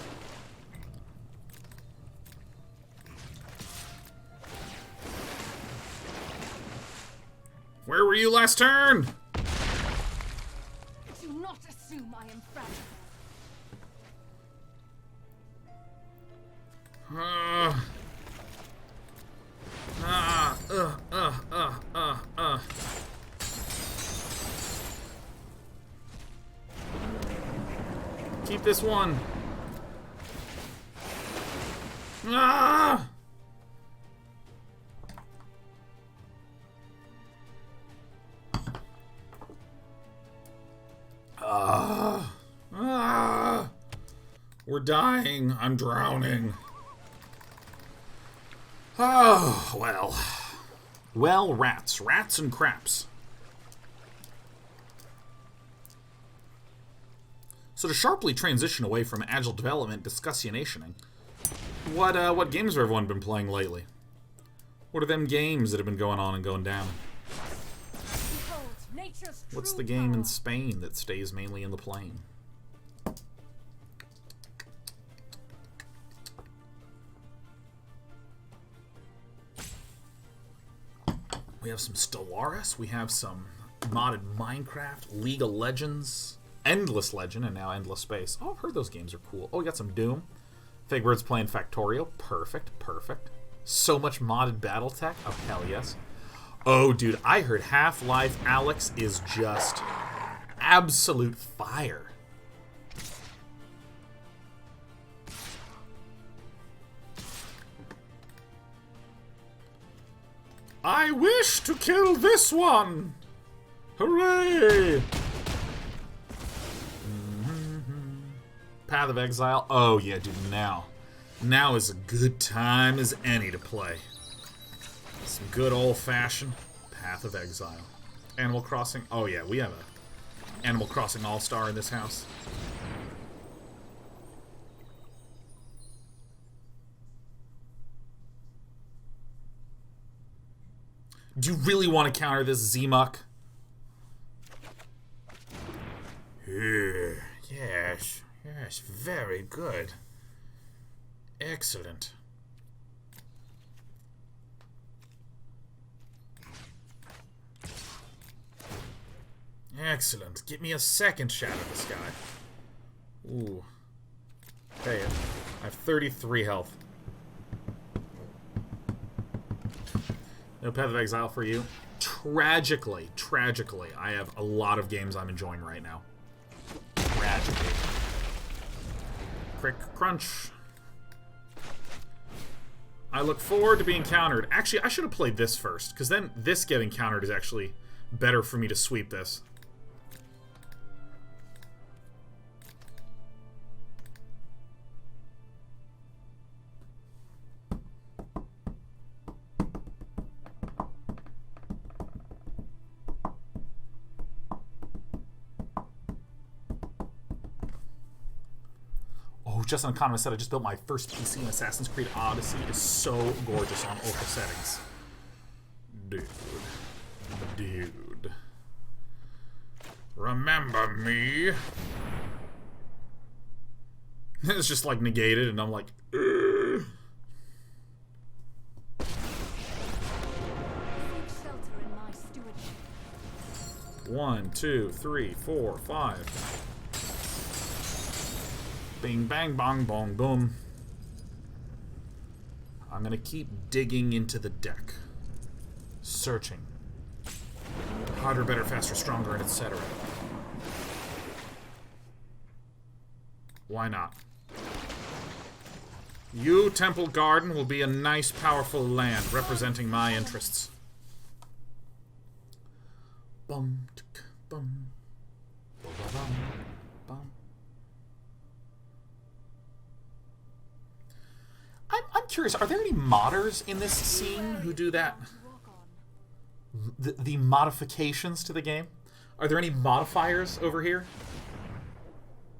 Where were you last turn? Do not assume I am fragile. Keep this one. Ah! We're dying. I'm drowning. Oh, well. Well, rats. Rats and craps. So to sharply transition away from agile development discussionationing, what games have everyone been playing lately? What are them games that have been going on and going down? Behold, nature's What's true the game in power. Spain that stays mainly in the plain? We have some Stellaris, we have some modded Minecraft, League of Legends, Endless Legend, and now Endless Space. Oh, I've heard those games are cool. Oh, we got some Doom. Figbird's playing Factorio. Perfect, perfect. So much modded Battletech. Oh, hell yes. Oh, dude, I heard Half-Life Alyx is just absolute fire. I wish to kill this one! Hooray! Path of Exile. Oh, yeah, dude, now. Now is a good time as any to play. Some good old-fashioned Path of Exile. Animal Crossing. Oh, yeah, we have a Animal Crossing All-Star in this house. Do you really want to counter this Z-Muck? Yes. Yes, very good. Excellent. Excellent. Get me a second Shatter the Sky. Ooh. Hey, I have 33 health. No Path of Exile for you. Tragically, I have a lot of games I'm enjoying right now. Tragically. Crick crunch. I look forward to being countered. Actually, I should have played this first, because then this getting countered is actually better for me to sweep this. Justin Economist said, I just built my first PC in Assassin's Creed Odyssey. It is so gorgeous on ultra settings. Dude. Remember me? It's just like negated, and I'm like, ugh. Seek shelter in my stewardship. 1, 2, 3, 4, 5. Bing, bang, bong, bong, boom. I'm gonna keep digging into the deck. Searching. Harder, better, faster, stronger, and etc. Why not? You, Temple Garden, will be a nice, powerful land representing my interests. Bum, tick, bum. Ba-ba-bum, bum. I'm curious, are there any modders in this scene who do that? The modifications to the game? Are there any modifiers over here?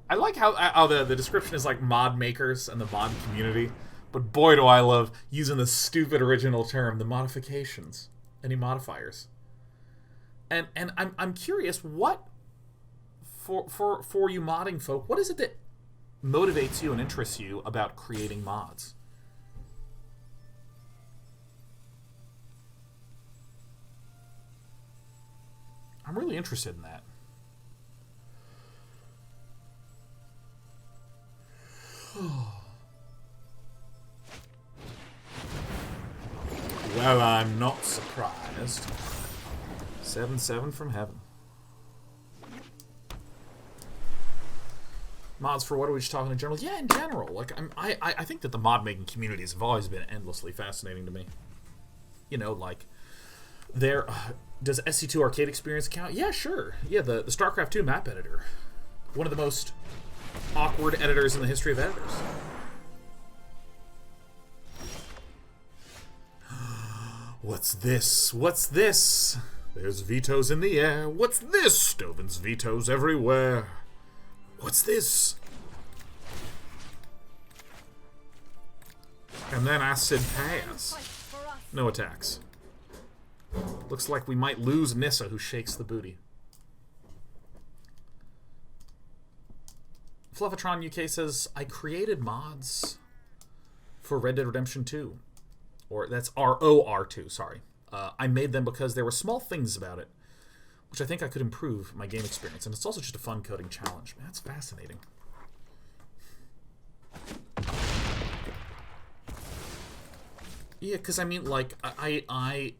I like how the description is like mod makers and the mod community, but boy do I love using the stupid original term, the modifications. Any modifiers? And I'm curious, what for you modding folk, what is it that motivates you and interests you about creating mods? I'm really interested in that. Well, I'm not surprised. 7-7 from heaven. Mods for what are we just talking in general? Yeah, in general. Like I think that the mod making communities have always been endlessly fascinating to me. You know, like there does SC2 Arcade Experience count? Yeah, sure. Yeah, the StarCraft 2 map editor. One of the most awkward editors in the history of editors. What's this? What's this? There's vetoes in the air. What's this? Stoven's vetoes everywhere. What's this? And then acid pass. No attacks. Looks like we might lose Nissa, who shakes the booty. Fluffitron UK says, I created mods for Red Dead Redemption 2. Or that's ROR2, sorry. I made them because there were small things about it, which I think I could improve my game experience. And it's also just a fun coding challenge. Man, that's fascinating. Yeah, because I mean, like, I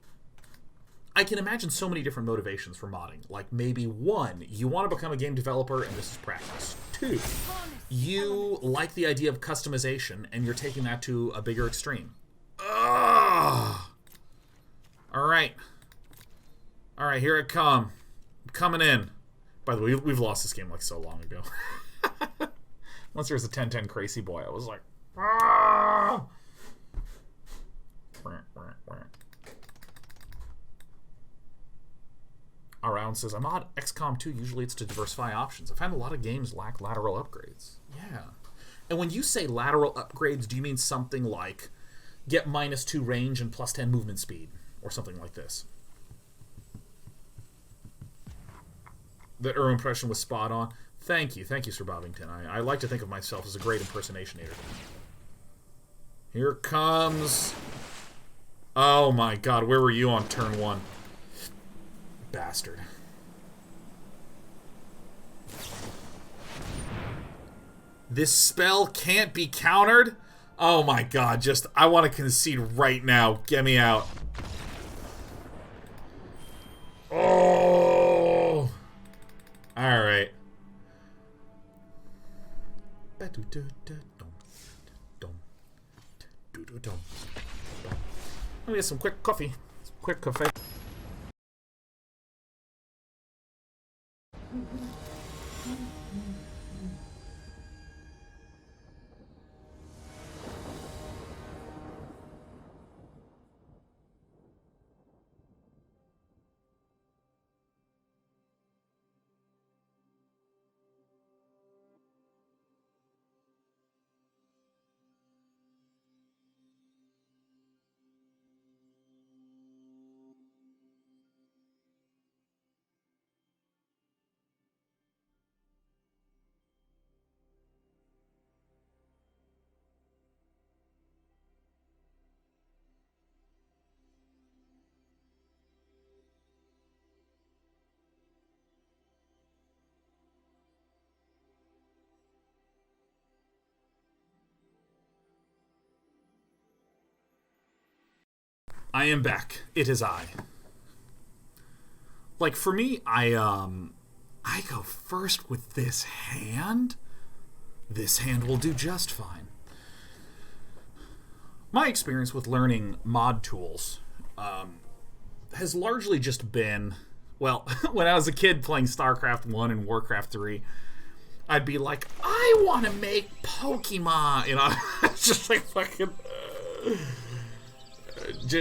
can imagine so many different motivations for modding. Like, maybe 1, you want to become a game developer and this is practice. 2, you like the idea of customization and you're taking that to a bigger extreme. Ugh. Alright. Alright, here it come. I'm coming in. By the way, we've lost this game like so long ago. Once there was a 10-10 crazy boy, I was like, ah! Around says, I'm on XCOM 2, usually it's to diversify options. I find a lot of games lack lateral upgrades. Yeah. And when you say lateral upgrades, do you mean something like get -2 range and +10 movement speed? Or something like this? The Ur impression was spot on. Thank you, Sir Bobbington. I like to think of myself as a great impersonator. Here it comes. Oh my god, where were you on turn 1? Bastard. This spell can't be countered? Oh my god, just, I want to concede right now. Get me out. Oh! Alright. Let me get some quick coffee. Quick coffee. I am back. It is I. Like, for me, I go first with this hand. This hand will do just fine. My experience with learning mod tools has largely just been, well, when I was a kid playing StarCraft 1 and Warcraft 3, I'd be like, I want to make Pokemon. You know, it's just like fucking...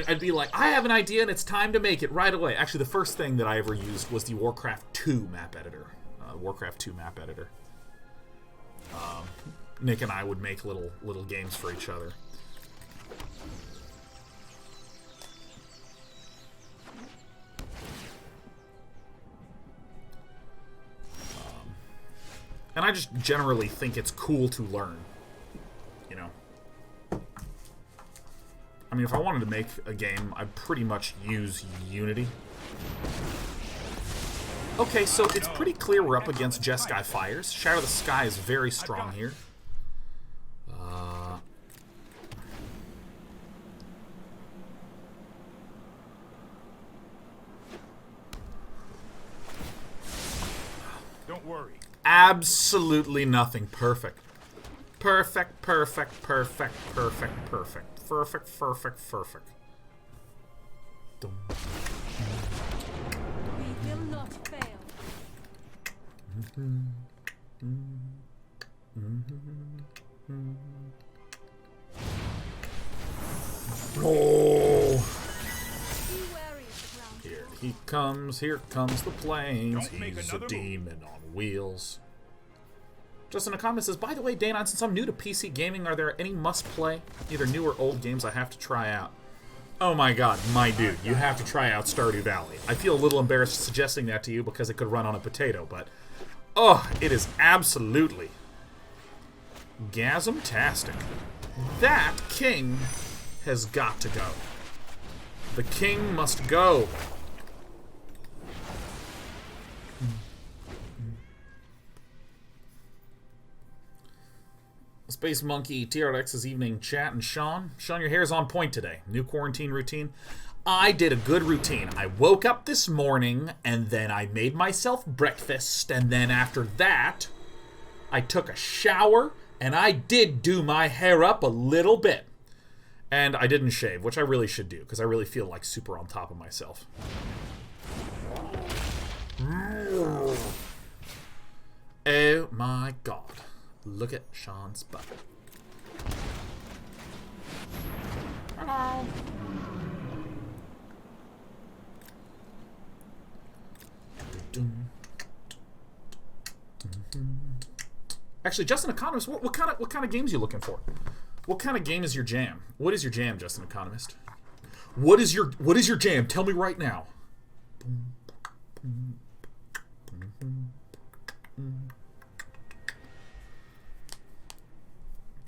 I'd be like, I have an idea and it's time to make it right away. Actually, the first thing that I ever used was the Warcraft 2 map editor. Warcraft 2 map editor. Nick and I would make little games for each other. And I just generally think it's cool to learn, you know. I mean, if I wanted to make a game, I'd pretty much use Unity. Okay, so it's pretty clear we're up against Jeskai Fires. Shatter the Sky is very strong here. Don't worry. Absolutely nothing. Perfect. Perfect, perfect, perfect, perfect, perfect. Perfect, perfect, perfect. We will not fail. Oh! Be wary of the ground. Here he comes, here comes the plains. Don't make He's a another demon on wheels. Justin Akama says, by the way, Danon, since I'm new to PC gaming, are there any must-play, either new or old games I have to try out? Oh my god, my dude, you have to try out Stardew Valley. I feel a little embarrassed suggesting that to you because it could run on a potato, but... oh, it is absolutely... gasm-tastic. That king has got to go. The king must go. Space Monkey, TRX's evening chat, and Sean. Sean, your hair's on point today. New quarantine routine. I did a good routine. I woke up this morning, and then I made myself breakfast, and then after that, I took a shower, and I did do my hair up a little bit. And I didn't shave, which I really should do, because I really feel like super on top of myself. Oh my god. Look at Sean's butt. Hello. Actually, Justin Economist, what kind of games are you looking for? What kind of game is your jam? What is your jam, Justin Economist? What is your jam? Tell me right now.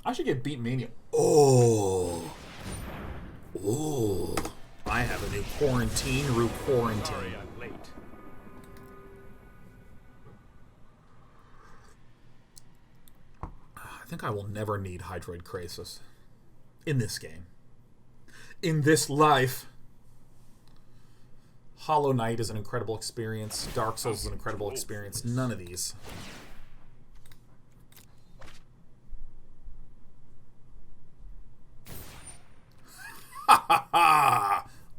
I should get Beat Mania. Oh. I have a new quarantine quarantine. Sorry I'm late. I think I will never need Hydroid Krasis. In this game. In this life. Hollow Knight is an incredible experience. Dark Souls is an incredible experience. None of these.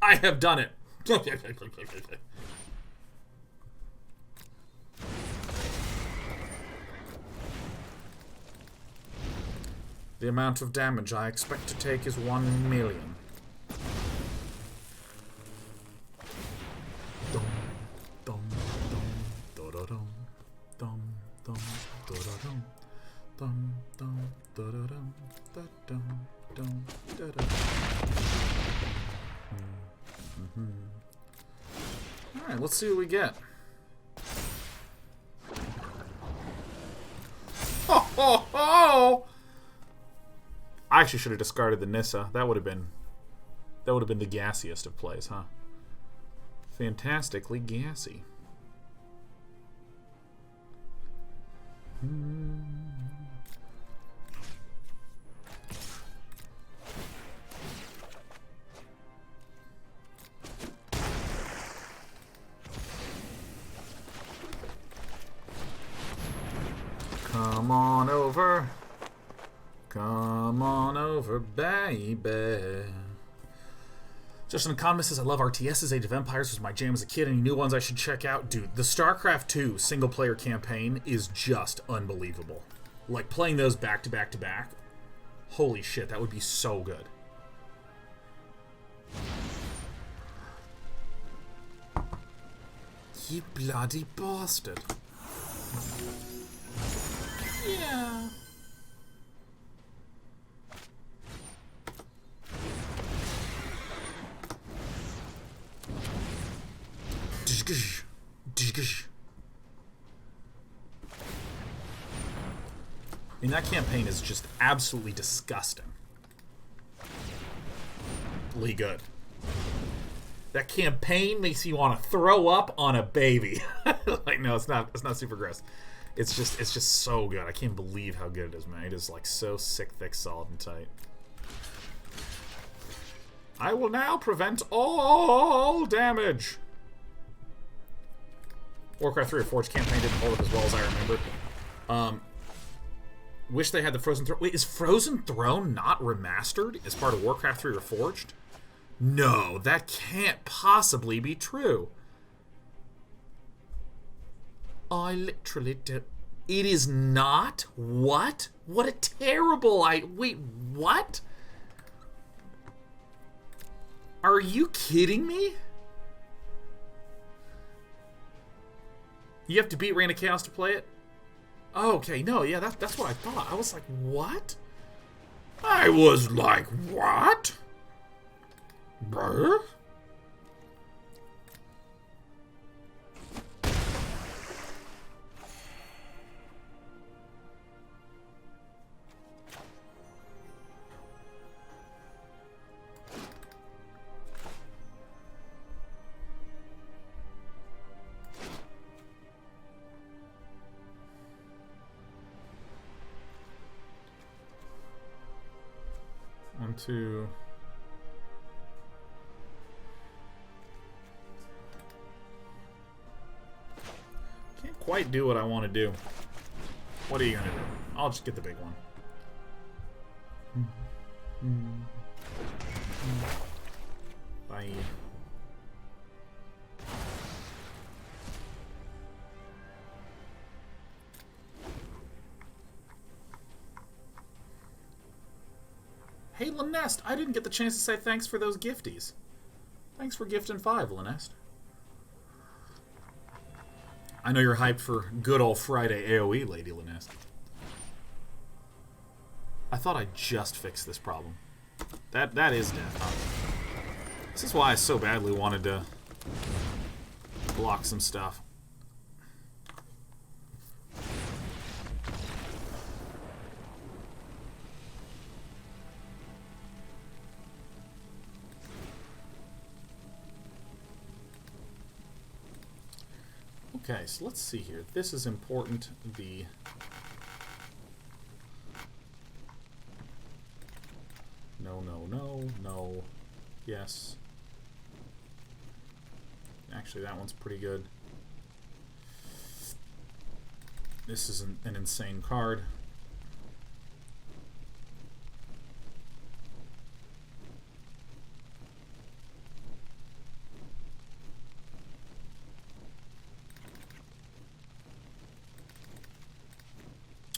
I have done it. The amount of damage I expect to take is 1 million. Dum, dum, dum, da-da-dum, dum, dum, da-da-dum, dum, dum, da-da-dum, da-dum, dum, da-da. Alright, let's see what we get. Ho ho ho! I actually should have discarded the Nissa. That would have been the gassiest of plays, huh? Fantastically gassy. over. Come on over, baby. Justin Economist says, I love RTS's. Age of Empires was my jam as a kid. Any new ones I should check out? Dude, the StarCraft 2 single-player campaign is just unbelievable. Like, playing those back to back to back. Holy shit, that would be so good. You bloody bastard. Yeah. I mean, that campaign is just absolutely disgusting. Really good. That campaign makes you want to throw up on a baby. Like, no, it's not super gross. It's just so good. I can't believe how good it is, man. It is like so sick, thick, solid, and tight. I will now prevent all damage. Warcraft 3 Reforged campaign didn't hold up as well as I remember. Wish they had the Frozen Throne. Wait, is Frozen Throne not remastered as part of Warcraft 3 Reforged? No, that can't possibly be true. I literally do. It is not? What? What a terrible wait, what? Are you kidding me? You have to beat Reign of Chaos to play it? Oh, okay, no, yeah, that's what I thought. I was like, what? I was like, what? Bruh? One, two. Can't quite do what I want to do. What are you gonna do? I'll just get the big one. Bye. Hey, Lanest, I didn't get the chance to say thanks for those gifties. Thanks for gifting 5, Lanest. I know you're hyped for good old Friday AoE, Lady Lanest. I thought I just fixed this problem. That is death, huh? This is why I so badly wanted to block some stuff. Okay, so let's see here. This is important. No. Yes. Actually, that one's pretty good. This is an insane card.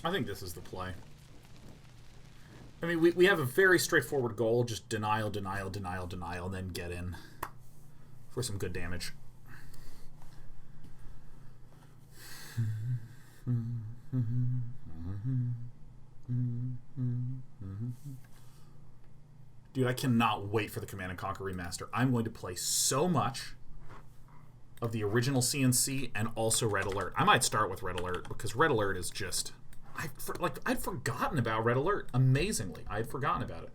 I think this is the play. I mean, we have a very straightforward goal, just denial, denial, denial, denial, and then get in for some good damage. Dude, I cannot wait for the Command & Conquer Remaster. I'm going to play so much of the original CNC and also Red Alert. I might start with Red Alert, because Red Alert is just... I'd forgotten about Red Alert. Amazingly, I'd forgotten about it.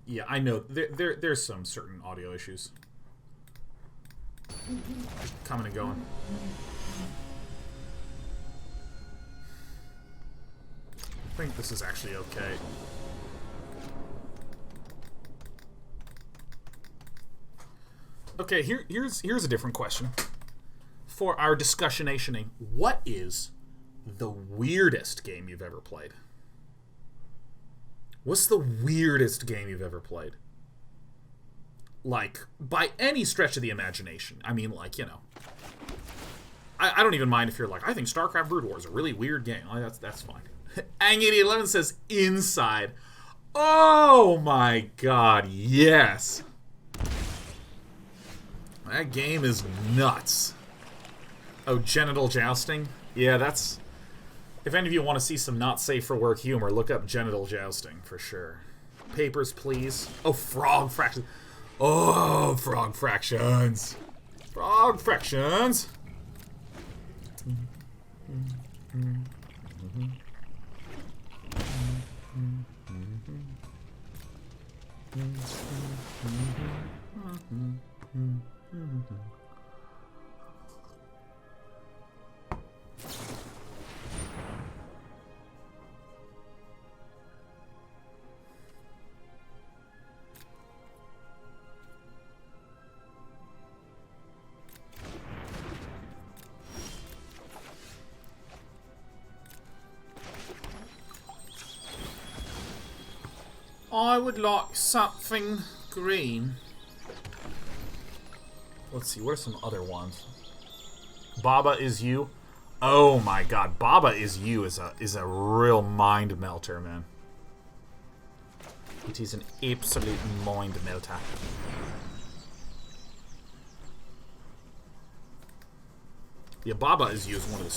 Yeah, I know. There's some certain audio issues. Coming and going. I think this is actually okay. Okay, here's a different question. For our discussionationing, what is the weirdest game you've ever played? What's the weirdest game you've ever played? Like, by any stretch of the imagination. I mean, like, you know. I don't even mind if you're like, I think StarCraft Brood War is a really weird game. Like, that's fine. Ang8011 says Inside. Oh my god, yes. That game is nuts. Oh, Genital Jousting? Yeah, that's... If any of you want to see some not safe for work humor, look up Genital Jousting for sure. Papers, please. Oh, Frog Fractions. Oh, Frog Fractions. Frog Fractions. I would like something green. Let's see, what are some other ones? Baba Is You. Oh my god, Baba Is You is a real mind melter, man. It is an absolute mind melter. Yeah, Baba Is You is one of the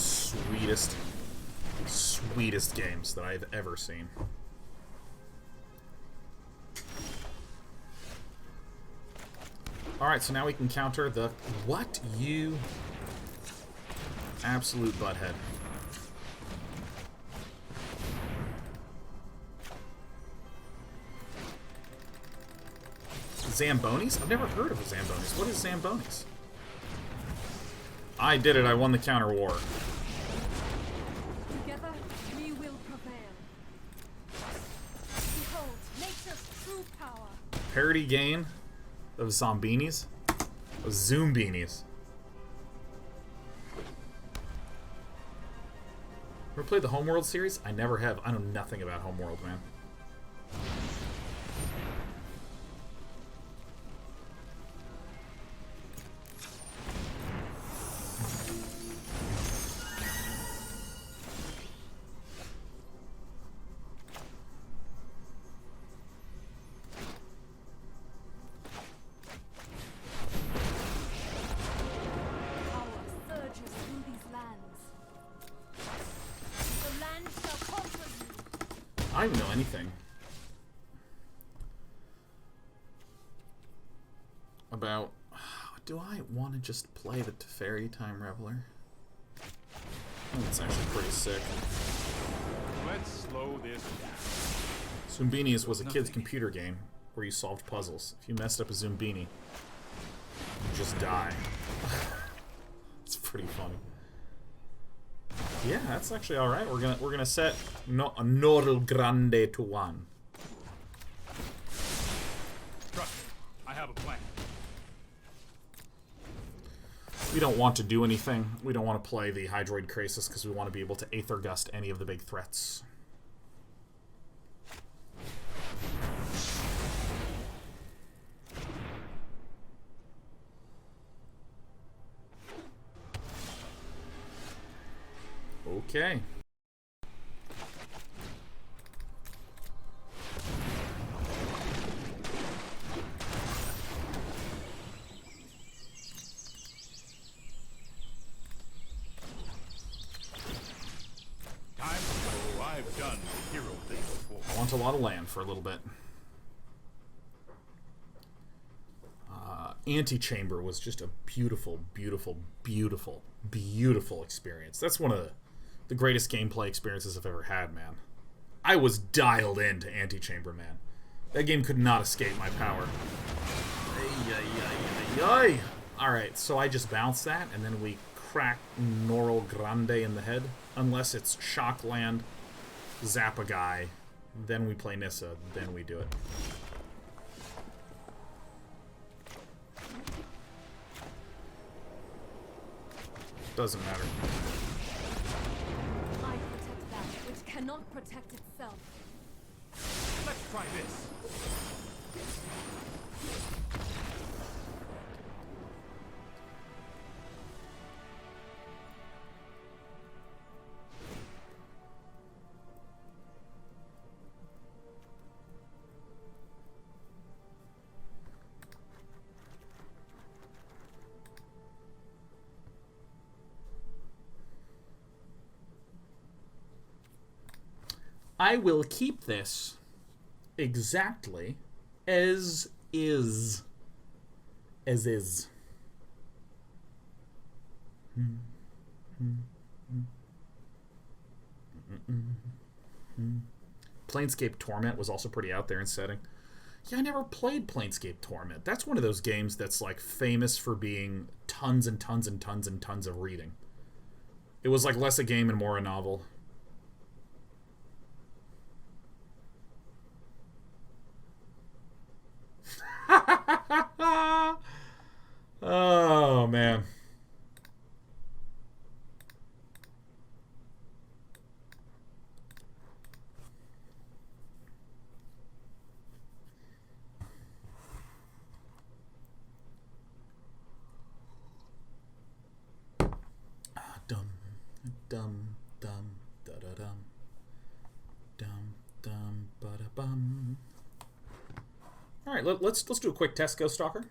sweetest games that I've ever seen. Alright, so now we can counter the... What? You... absolute butthead. Zambonis? I've never heard of a Zambonis. What is Zambonis? I did it. I won the counter war. Together we will prevail. Behold, nature's true power. Parody game of Zombinis? Of Zoombinis. Ever played the Homeworld series? I never have. I know nothing about Homeworld, man. I don't even know anything about... Do I want to just play the Teferi Time Raveler? I think it's actually pretty sick. Let's slow this down. Zoombinis was a kid's computer game where you solved puzzles. If you messed up a Zoombini, you just die. It's pretty funny. Yeah, that's actually all right. We're gonna set a Nodal Grande to 1. Trust me, I have a plan. We don't want to do anything. We don't want to play the Hydroid Krasis because we want to be able to Aether Gust any of the big threats. Okay. Time to go. I've done the hero thing before. I want a lot of land for a little bit. Antechamber was just a beautiful, beautiful, beautiful, beautiful experience. That's one of the greatest gameplay experiences I've ever had, man. I was dialed into Antechamber, man. That game could not escape my power. Alright, so I just bounce that, and then we crack Noral Grande in the head. Unless it's Shock Land, zap a guy, then we play Nissa, then we do it. Doesn't matter. I protect that which cannot protect itself. Let's try this. I will keep this exactly as is. As is. Planescape Torment was also pretty out there in setting. Yeah, I never played Planescape Torment. That's one of those games that's like famous for being tons and tons and tons and tons of reading. It was like less a game and more a novel. Oh, man. Dum, dum, dum, da da dum, dum, dum, ba da bum. All right, let's do a quick test, Ghost Stalker.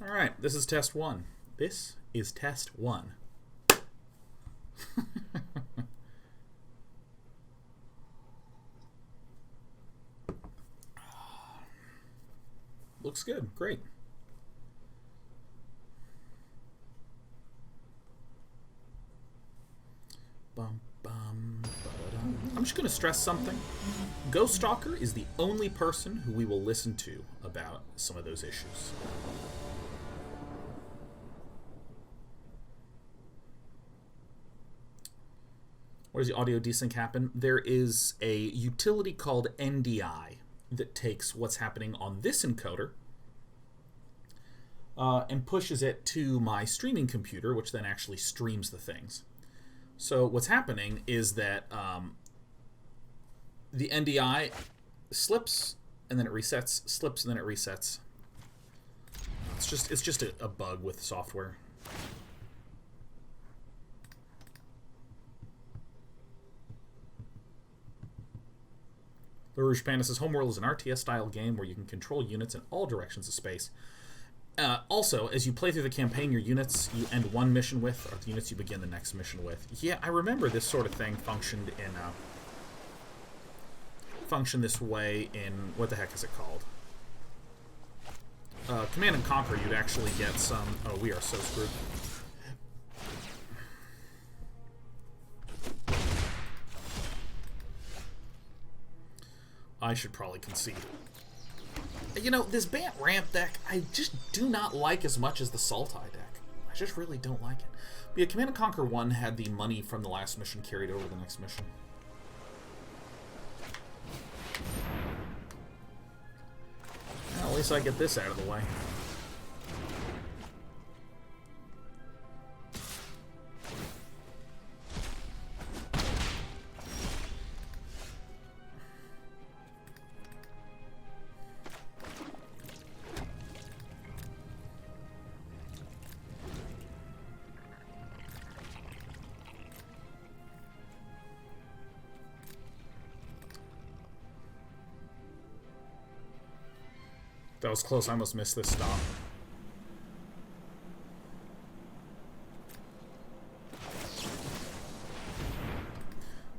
All right, this is test 1. This is test 1. Looks good. Great. Bum, bum, ba-da-dum. I'm just going to stress something. Ghost Stalker is the only person who we will listen to about some of those issues. Where does the audio desync happen? There is a utility called NDI that takes what's happening on this encoder and pushes it to my streaming computer, which then actually streams the things. So what's happening is that the NDI slips and then it resets, slips and then it resets. It's just a bug with software. The Rouge Panda says, Homeworld is an RTS-style game where you can control units in all directions of space. Also, as you play through the campaign, your units you end one mission with are the units you begin the next mission with. Yeah, I remember this sort of thing functioned this way in, what the heck is it called? Command and Conquer, you'd actually get some... Oh, we are so screwed. I should probably concede. You know, this Bant Ramp deck, I just do not like as much as the Sultai deck. I just really don't like it. But yeah, Command & Conquer 1 had the money from the last mission carried over to the next mission. Well, at least I get this out of the way. That was close. I almost missed this stop.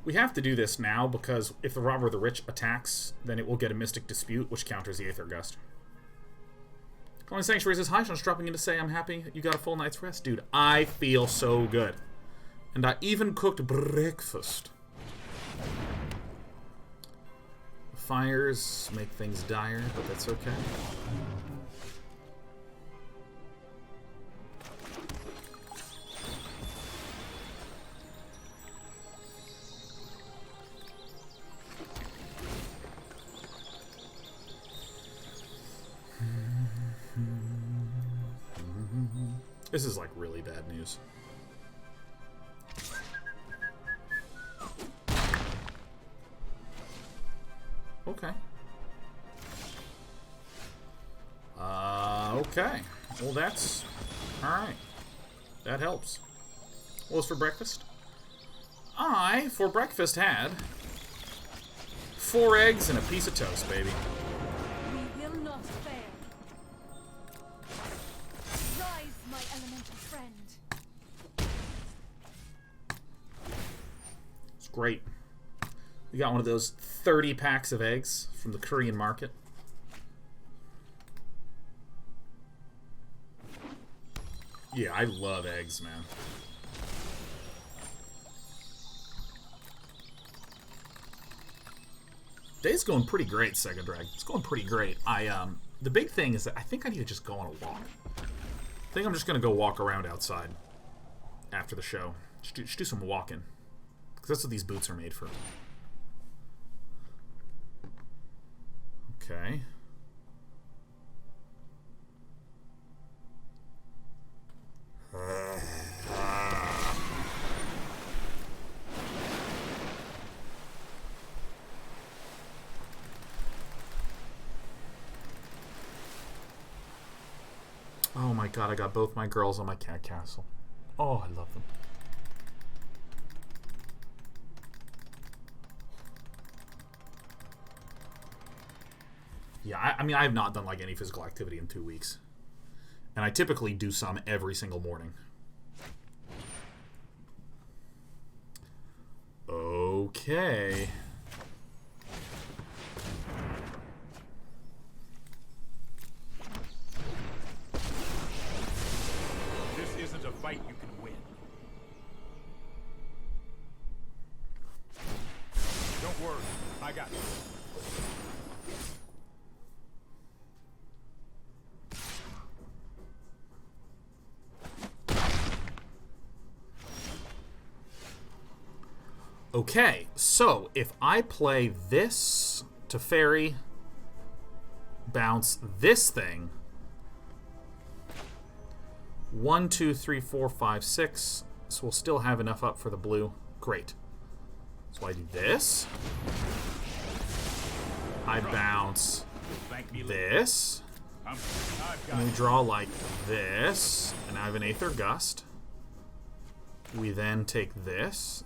We have to do this now because if the Robber of the Rich attacks, then it will get a Mystic Dispute, which counters the Aether Gust. Calling Sanctuary says, hi, Sean's dropping in to say I'm happy you got a full night's rest. Dude, I feel so good. And I even cooked breakfast. Fires make things dire, but that's okay. This is like really bad news. Okay. Okay. Well, that's... Alright. That helps. What was for breakfast? I, for breakfast, had 4 eggs and a piece of toast, baby. We will not fail. Rise, my elemental friend. It's great. We got one of those 30 packs of eggs from the Korean market. Yeah, I love eggs, man. Day's going pretty great, Sega Drag. It's going pretty great. The big thing is that I think I need to just go on a walk. I think I'm just gonna go walk around outside after the show. Just do some walking. Because that's what these boots are made for. Okay. Oh my god, I got both my girls on my cat castle. Oh, I love them. Yeah, I mean, I have not done like any physical activity in 2 weeks. And I typically do some every single morning. Okay. This isn't a fight you can win. Don't worry, I got you. Okay, so if I play this Teferi, bounce this thing, 1, 2, 3, 4, 5, 6, so we'll still have enough up for the blue. Great. So I do this. I bounce this. And we draw like this, and I have an Aether Gust. We then take this.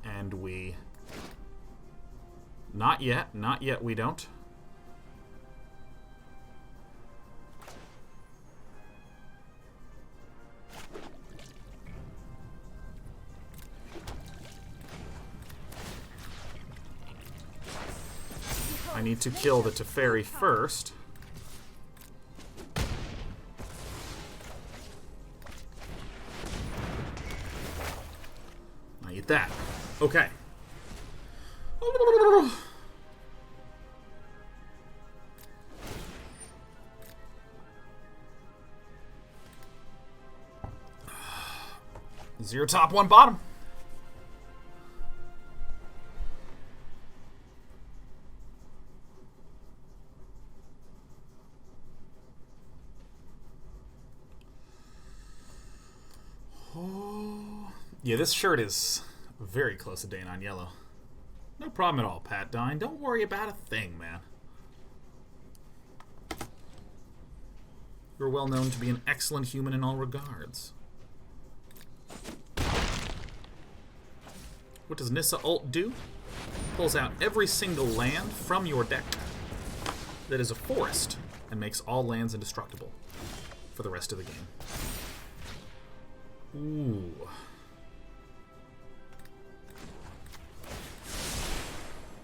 And we... Not yet, we don't. I need to kill the Teferi first. I eat that. Okay. Zero top, one bottom. Oh. Yeah, this shirt is very close to day 9 yellow. No problem at all, Pat Dine. Don't worry about a thing, man. You're well known to be an excellent human in all regards. What does Nissa ult do? Pulls out every single land from your deck that is a forest and makes all lands indestructible for the rest of the game. Ooh.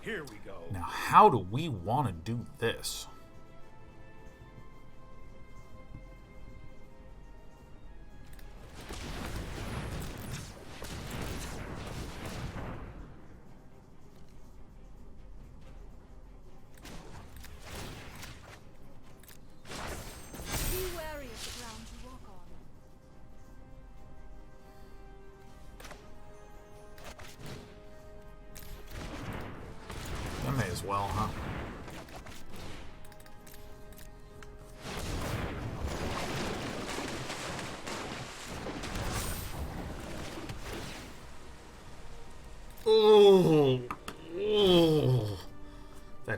Here we go. Now, how do we want to do this?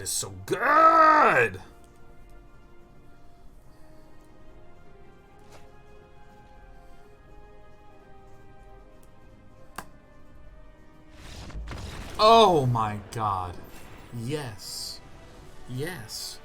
is so good! Oh my god. Yes. Yes.